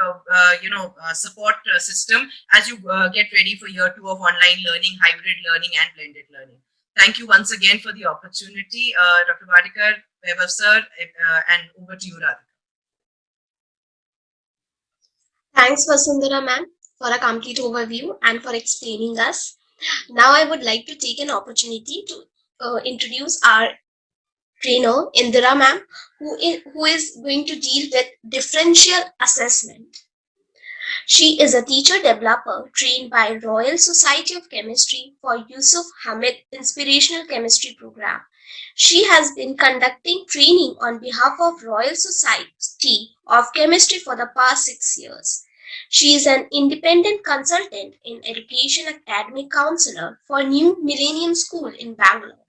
support system as you get ready for year 2 of online learning, hybrid learning, and blended learning. Thank you once again for the opportunity, Dr. Vadikar, Vaibhav sir, and over to you, Radhika. Thanks, Vasundhara ma'am, for a complete overview and for explaining us. Now I would like to take an opportunity to introduce our trainer, Indira ma'am, who is going to deal with differential assessment. She is a teacher developer trained by Royal Society of Chemistry for Yusuf Hamid Inspirational Chemistry Program. She has been conducting training on behalf of Royal Society of Chemistry for the past 6 years. She is an independent consultant in education academic counselor for New Millennium School in Bangalore.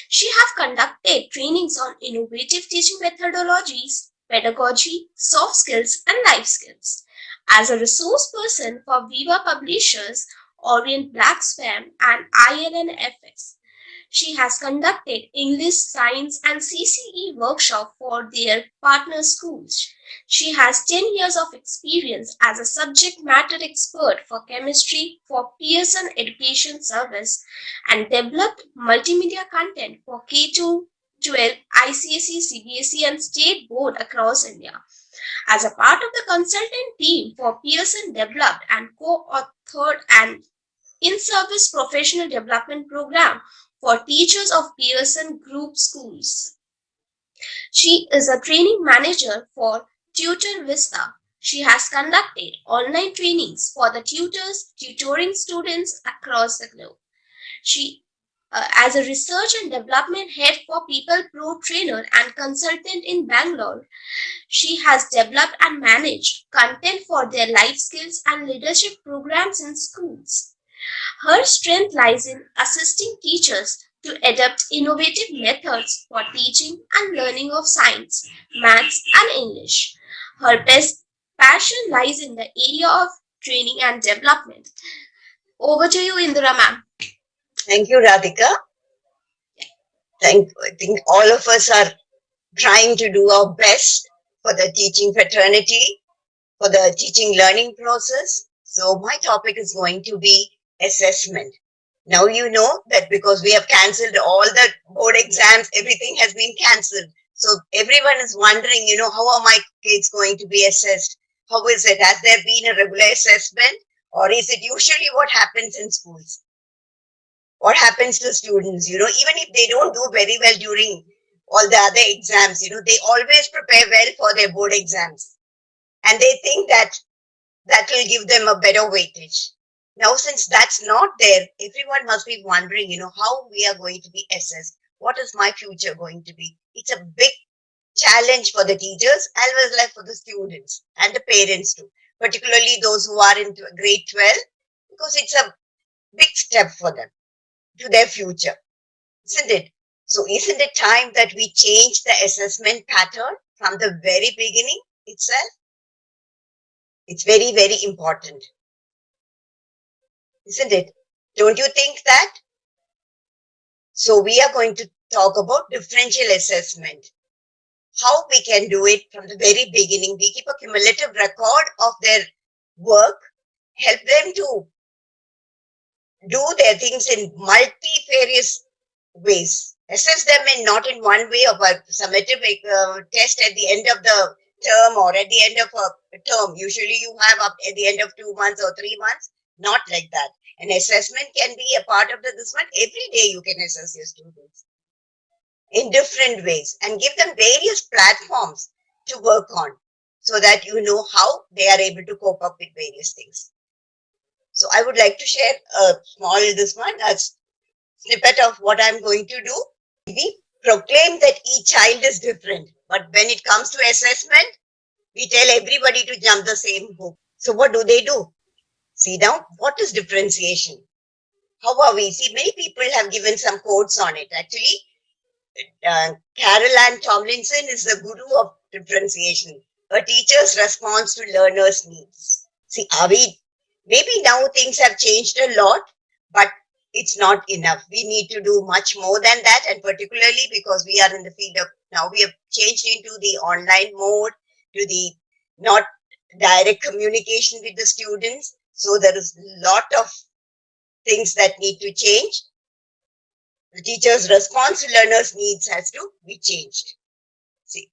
She have conducted trainings on innovative teaching methodologies, pedagogy, soft skills, and life skills. As a resource person for Viva Publishers, Orient Blacksfam, and ILNFS, she has conducted English, Science, and CCE workshop for their partner schools. She has 10 years of experience as a subject matter expert for chemistry for Pearson Education Service and developed multimedia content for K-12, ICSE, CBSE, and state board across India. As a part of the consultant team for Pearson developed and co-authored an in-service professional development program for teachers of Pearson Group schools. She is a training manager for Tutor Vista. She has conducted online trainings for the tutors tutoring students across the globe. She, as a research and development head for People Pro trainer and consultant in Bangalore, she has developed and managed content for their life skills and leadership programs in schools. Her strength lies in assisting teachers to adopt innovative methods for teaching and learning of science, maths, and English. Her best passion lies in the area of training and development. Over to you, Indira ma'am. Thank you, Radhika. I think all of us are trying to do our best for the teaching fraternity, for the teaching learning process. So my topic is going to be assessment. Now you know that because we have cancelled all the board exams, everything has been cancelled. So everyone is wondering, how are my kids going to be assessed? How is it? Has there been a regular assessment? Or is it usually what happens in schools? What happens to students, even if they don't do very well during all the other exams, they always prepare well for their board exams. And they think that will give them a better weightage. Now, since that's not there, everyone must be wondering, how we are going to be assessed. What is my future going to be? It's a big challenge for the teachers as well as for the students and the parents too, particularly those who are in grade 12, because it's a big step for them to their future, isn't it? So isn't it time that we change the assessment pattern from the very beginning itself? It's very, very important, isn't it? Don't you think that? So we are going to talk about differential assessment. How we can do it from the very beginning. We keep a cumulative record of their work, help them to do their things in multifarious ways. Assess them not in one way of a summative test at the end of the term or at the end of a term. Usually you have up at the end of 2 months or 3 months. Not like that. An assessment can be a part of this one. Every day you can assess your students in different ways and give them various platforms to work on so that you know how they are able to cope up with various things. So I would like to share a snippet of what I'm going to do. We proclaim that each child is different, but when it comes to assessment, we tell everybody to jump the same hoop. So what do they do? See now, what is differentiation? How are we? See, many people have given some quotes on it. Actually, Carol Ann Tomlinson is the guru of differentiation. A teacher's response to learners' needs. See, maybe now things have changed a lot, but it's not enough. We need to do much more than that, and particularly because we are in the field of, now we have changed into the online mode, to the not direct communication with the students. So there is a lot of things that need to change. The teacher's response to learners' needs has to be changed. See,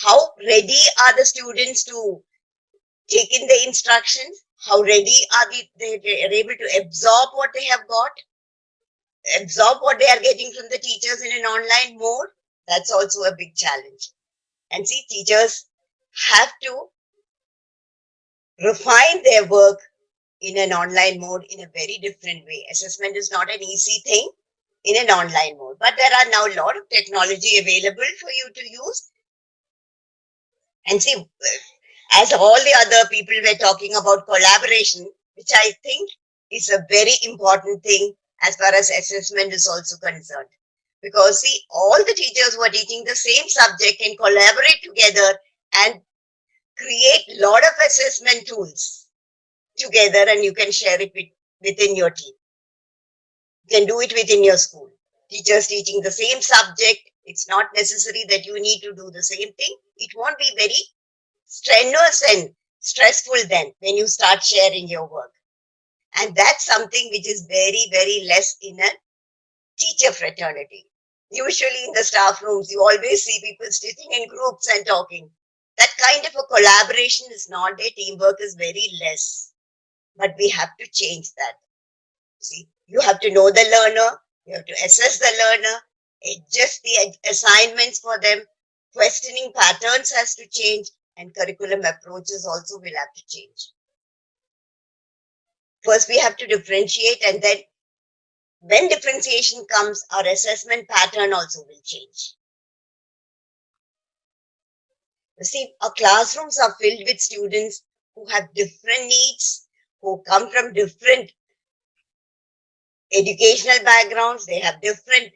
how ready are the students to take in the instructions? How ready are they are able to absorb what they have got? Absorb what they are getting from the teachers in an online mode? That's also a big challenge. And see, teachers have to refine their work in an online mode in a very different way. Assessment is not an easy thing in an online mode, but there are now a lot of technology available for you to use. And see, as all the other people were talking about collaboration, which I think is a very important thing as far as assessment is also concerned. Because see, all the teachers who are teaching the same subject can collaborate together and create a lot of assessment tools together, and you can share it within your team. You can do it within your school. Teachers teaching the same subject, it's not necessary that you need to do the same thing. It won't be very strenuous and stressful then when you start sharing your work. And that's something which is very, very less in a teacher fraternity. Usually in the staff rooms, you always see people sitting in groups and talking. That kind of a collaboration is not there. Teamwork is very less. But we have to change that. See, you have to know the learner, you have to assess the learner, adjust the assignments for them, questioning patterns has to change, and curriculum approaches also will have to change. First, we have to differentiate, and then when differentiation comes, our assessment pattern also will change. You see, our classrooms are filled with students who have different needs, who come from different educational backgrounds, they have different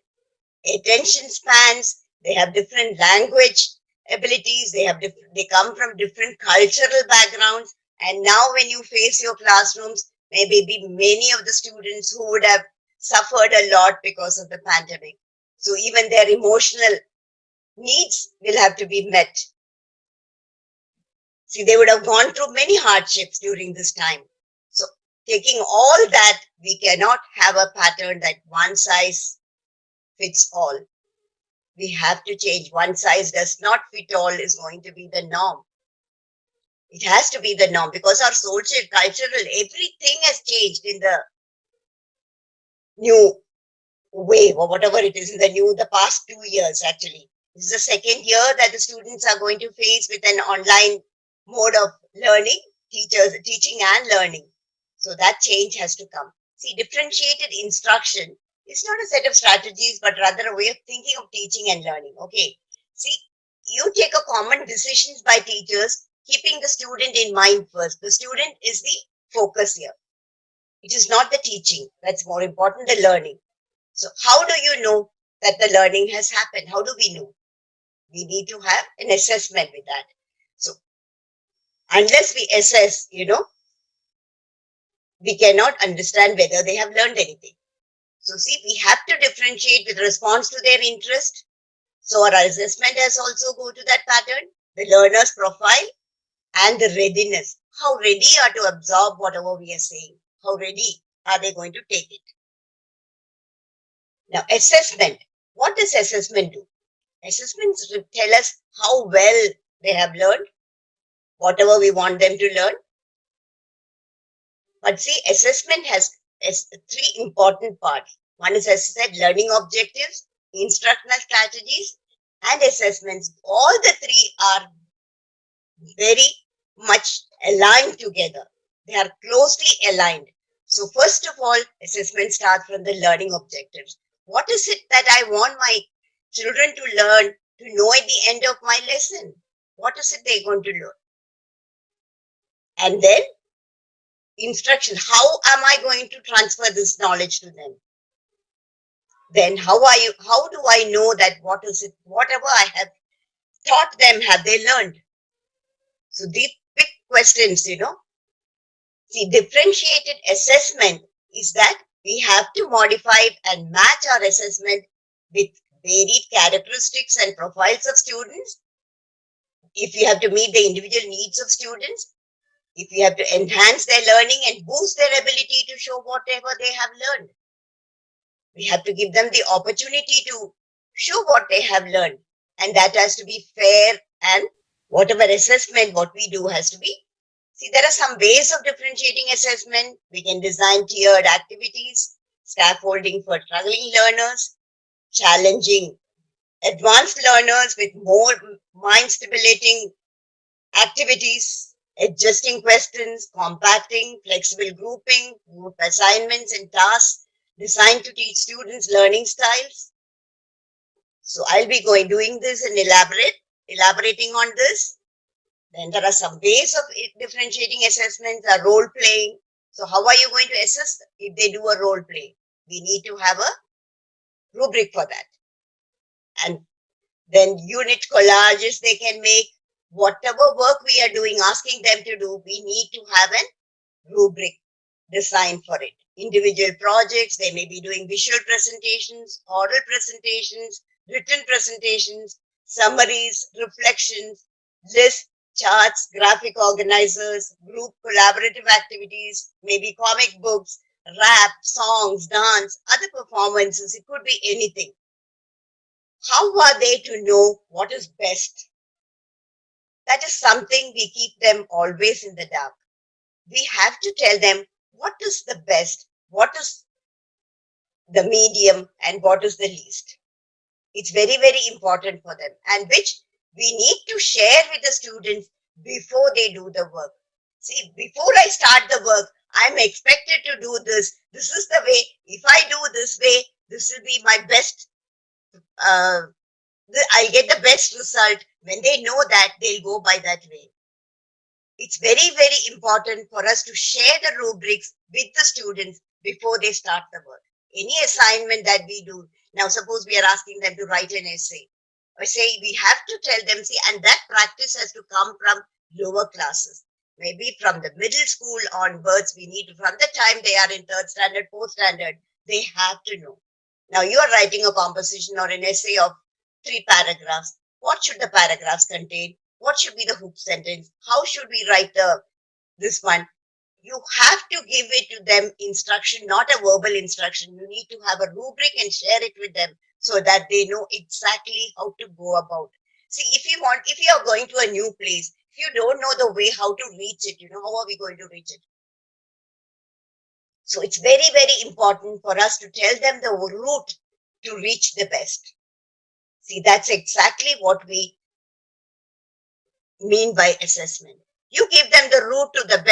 attention spans, they have different language abilities, they come from different cultural backgrounds. And now when you face your classrooms, maybe many of the students who would have suffered a lot because of the pandemic. So even their emotional needs will have to be met. See, they would have gone through many hardships during this time. So taking all that, we cannot have a pattern that one size fits all. We have to change. One size does not fit all is going to be the norm. It has to be the norm because our social, cultural, everything has changed in the new wave or whatever it is in the past 2 years actually. This is the second year that the students are going to face with an online mode of learning, teaching and learning. So that change has to come. See, differentiated instruction is not a set of strategies, but rather a way of thinking of teaching and learning. Okay. See, you take a common decisions by teachers, keeping the student in mind first. The student is the focus here. It is not the teaching. That's more important, the learning. So how do you know that the learning has happened? How do we know? We need to have an assessment with that. So unless we assess, we cannot understand whether they have learned anything. So see, we have to differentiate with response to their interest. So our assessment has also go to that pattern, the learner's profile and the readiness. How ready are to absorb whatever we are saying? How ready are they going to take it? Now, assessment. What does assessment do? Assessments tell us how well they have learned, whatever we want them to learn. But see, assessment has three important parts. One is, as I said, learning objectives, instructional strategies, and assessments. All the three are very much aligned together. They are closely aligned. So first of all, assessment starts from the learning objectives. What is it that I want my children to learn, to know at the end of my lesson? What is it they're going to learn? And then instruction. How am I going to transfer this knowledge to them? Then how do I know that whatever I have taught them, have they learned? So these big questions, See, differentiated assessment is that we have to modify and match our assessment with varied characteristics and profiles of students. If we have to meet the individual needs of students, if we have to enhance their learning and boost their ability to show whatever they have learned, we have to give them the opportunity to show what they have learned. And that has to be fair, and whatever assessment, what we do has to be. See, there are some ways of differentiating assessment. We can design tiered activities, scaffolding for struggling learners, challenging advanced learners with more mind-stimulating activities, adjusting questions, compacting, flexible grouping, group assignments and tasks designed to teach students learning styles. So I'll be doing this and elaborating on this. Then there are some ways of differentiating assessments, role playing. So how are you going to assess if they do a role play? We need to have a rubric for that. And then unit collages they can make. Whatever work we are doing, asking them to do, we need to have a rubric designed for it. Individual projects, they may be doing visual presentations, oral presentations, written presentations, summaries, reflections, lists, charts, graphic organizers, group collaborative activities, maybe comic books, rap, songs, dance, other performances. It could be anything. How are they to know what is best? That is something we keep them always in the dark. We have to tell them what is the best, what is the medium, and what is the least. It's very, very important for them, and which we need to share with the students before they do the work. See, before I start the work, I'm expected to do this. This is the way. If I do this way, this will be my best. I'll get the best result. When they know that, they'll go by that way. It's very, very important for us to share the rubrics with the students before they start the work. Any assignment that we do, now suppose we are asking them to write an essay. I say we have to tell them, see, and that practice has to come from lower classes. Maybe from the middle school onwards, we need to, from the time they are in third standard, fourth standard, they have to know. Now you are writing a composition or an essay of 3 paragraphs. What should the paragraphs contain? What should be the hook sentence? How should we write this one? You have to give it to them instruction, not a verbal instruction. You need to have a rubric and share it with them so that they know exactly how to go about. See, if you are going to a new place, if you don't know the way how to reach it, how are we going to reach it? So it's very, very important for us to tell them the route to reach the best. See, that's exactly what we mean by assessment. You give them the route to the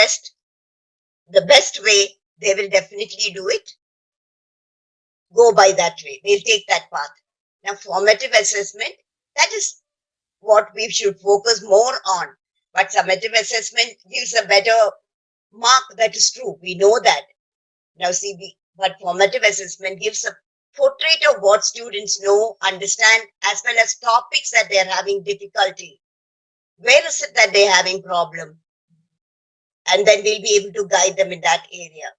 best way, they will definitely do it. Go by that way. They'll take that path. Now, formative assessment, that is what we should focus more on. But summative assessment gives a better mark. That is true. We know that. Now, see, but formative assessment gives a portrait of what students know, understand, as well as topics that they're having difficulty. Where is it that they're having problem? And then we'll be able to guide them in that area.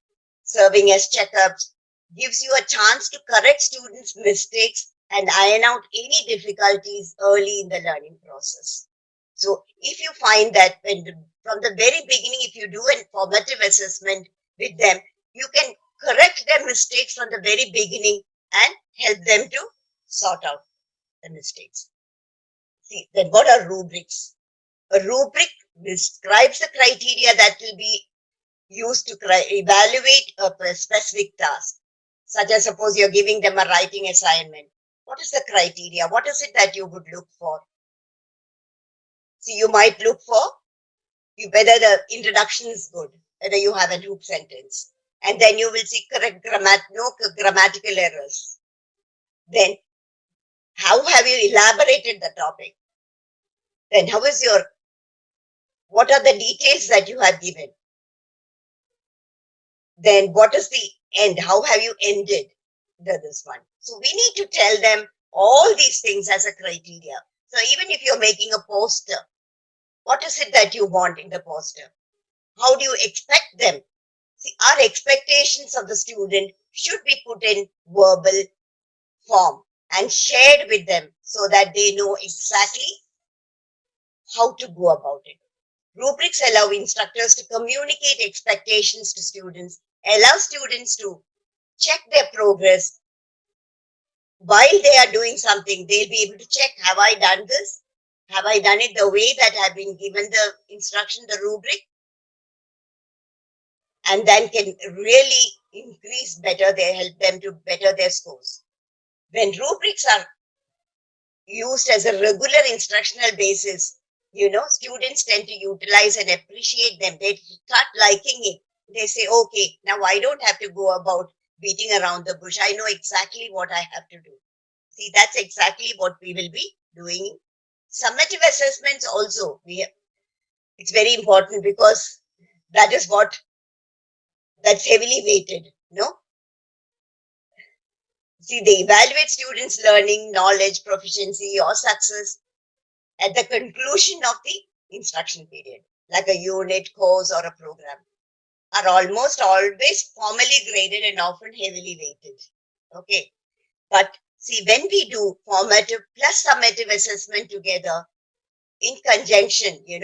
Serving as checkups gives you a chance to correct students' mistakes and iron out any difficulties early in the learning process. So if you find that from the very beginning, if you do a formative assessment with them, you can correct their mistakes from the very beginning and help them to sort out the mistakes. See, then what are rubrics? A rubric describes the criteria that will be used to evaluate a specific task. Such as suppose you're giving them a writing assignment. What is the criteria? What is it that you would look for? See, you might look for whether the introduction is good, whether you have a hook sentence. And then you will see no grammatical errors. Then, how have you elaborated the topic? Then what are the details that you have given? Then what is the end? How have you ended this one? So we need to tell them all these things as a criteria. So even if you're making a poster, what is it that you want in the poster? How do you expect them? See, our expectations of the student should be put in verbal form and shared with them so that they know exactly how to go about it. Rubrics allow instructors to communicate expectations to students, allow students to check their progress. While they are doing something, they'll be able to check, have I done this? Have I done it the way that I've been given the instruction, the rubric? And then can really increase help them to better their scores. When rubrics are used as a regular instructional basis, students tend to utilize and appreciate them. They start liking it. They say, okay, now I don't have to go about beating around the bush. I know exactly what I have to do. See, that's exactly what we will be doing. Summative assessments also, It's very important because that is that's heavily weighted, no? See, they evaluate students' learning, knowledge, proficiency, or success at the conclusion of the instruction period, like a unit, course, or a program, are almost always formally graded and often heavily weighted. Okay. But see, when we do formative plus summative assessment together in conjunction, you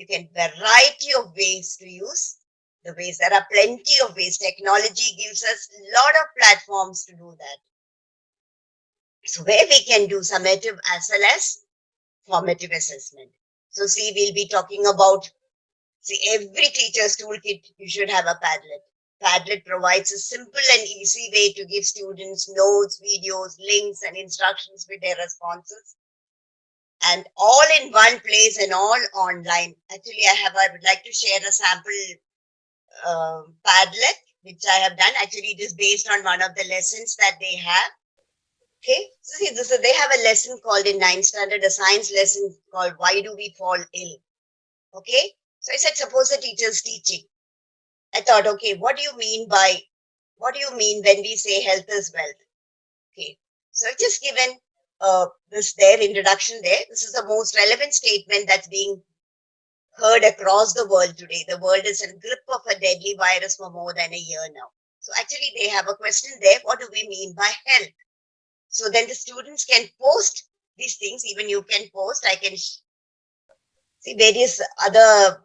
can variety of ways to use the ways. There are plenty of ways. Technology gives us a lot of platforms to do that. So where we can do summative as well as formative assessment. So see, we'll be talking about, every teacher's toolkit, you should have a Padlet. Padlet provides a simple and easy way to give students notes, videos, links, and instructions with their responses. And all in one place and all online. Actually, I would like to share a sample Padlet, which I have done. Actually, it is based on one of the lessons that they have. Okay, so see, they have a lesson called in 9th standard, a science lesson called Why Do We Fall Ill? Okay, so I said, suppose the teacher's teaching. I thought, okay, what do you mean when we say health is wealth? Okay, so I've just given their introduction there. This is the most relevant statement that's being heard across the world today. The world is in grip of a deadly virus for more than a year now. So actually they have a question there. What do we mean by health? So then the students can post these things. Even you can post. I can see various other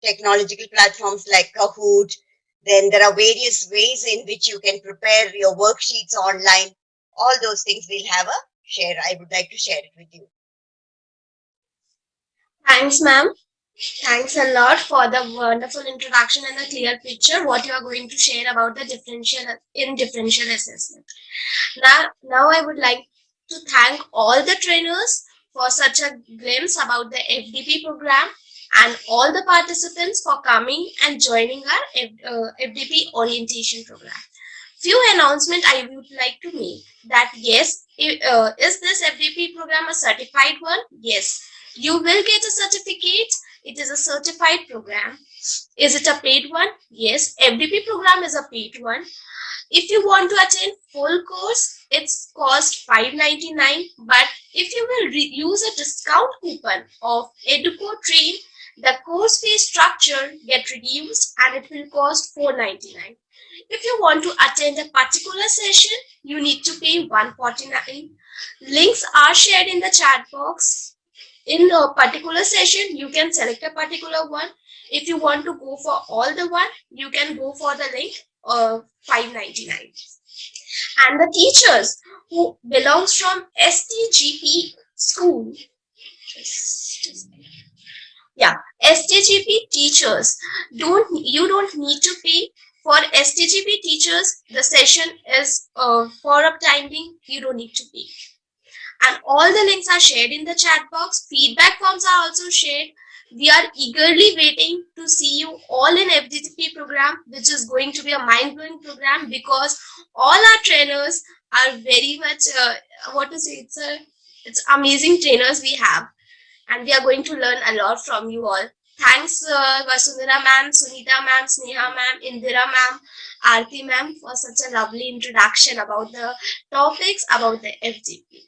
technological platforms like Kahoot. Then there are various ways in which you can prepare your worksheets online. All those things we'll have a share. I would like to share it with you. Thanks, ma'am. Thanks a lot for the wonderful introduction and the clear picture what you are going to share about the differential assessment. Now I would like to thank all the trainers for such a glimpse about the FDP program and all the participants for coming and joining our FDP orientation program. Few announcement I would like to make that yes, is this FDP program a certified one? Yes, you will get a certificate. It is a certified program. Is it a paid one? Yes, FDP program is a paid one. If you want to attend full course, it's cost $5.99. But if you will use a discount coupon of EducoTrain, the course fee structure get reduced and it will cost $4.99. If you want to attend a particular session, you need to pay $149. Links are shared in the chat box. In a particular session, you can select a particular one. If you want to go for all the one, you can go for the link $5.99. And the teachers who belongs from STGP school, STGP teachers, you don't need to pay. For STGP teachers, the session is for a timing, you don't need to pay. And all the links are shared in the chat box. Feedback forms are also shared. We are eagerly waiting to see you all in FDP program, which is going to be a mind-blowing program because all our trainers are very much, it's amazing trainers we have. And we are going to learn a lot from you all. Thanks Vasundhara ma'am, Sunita ma'am, Sneha ma'am, Indira ma'am, Aarti ma'am for such a lovely introduction about the topics about the FDP.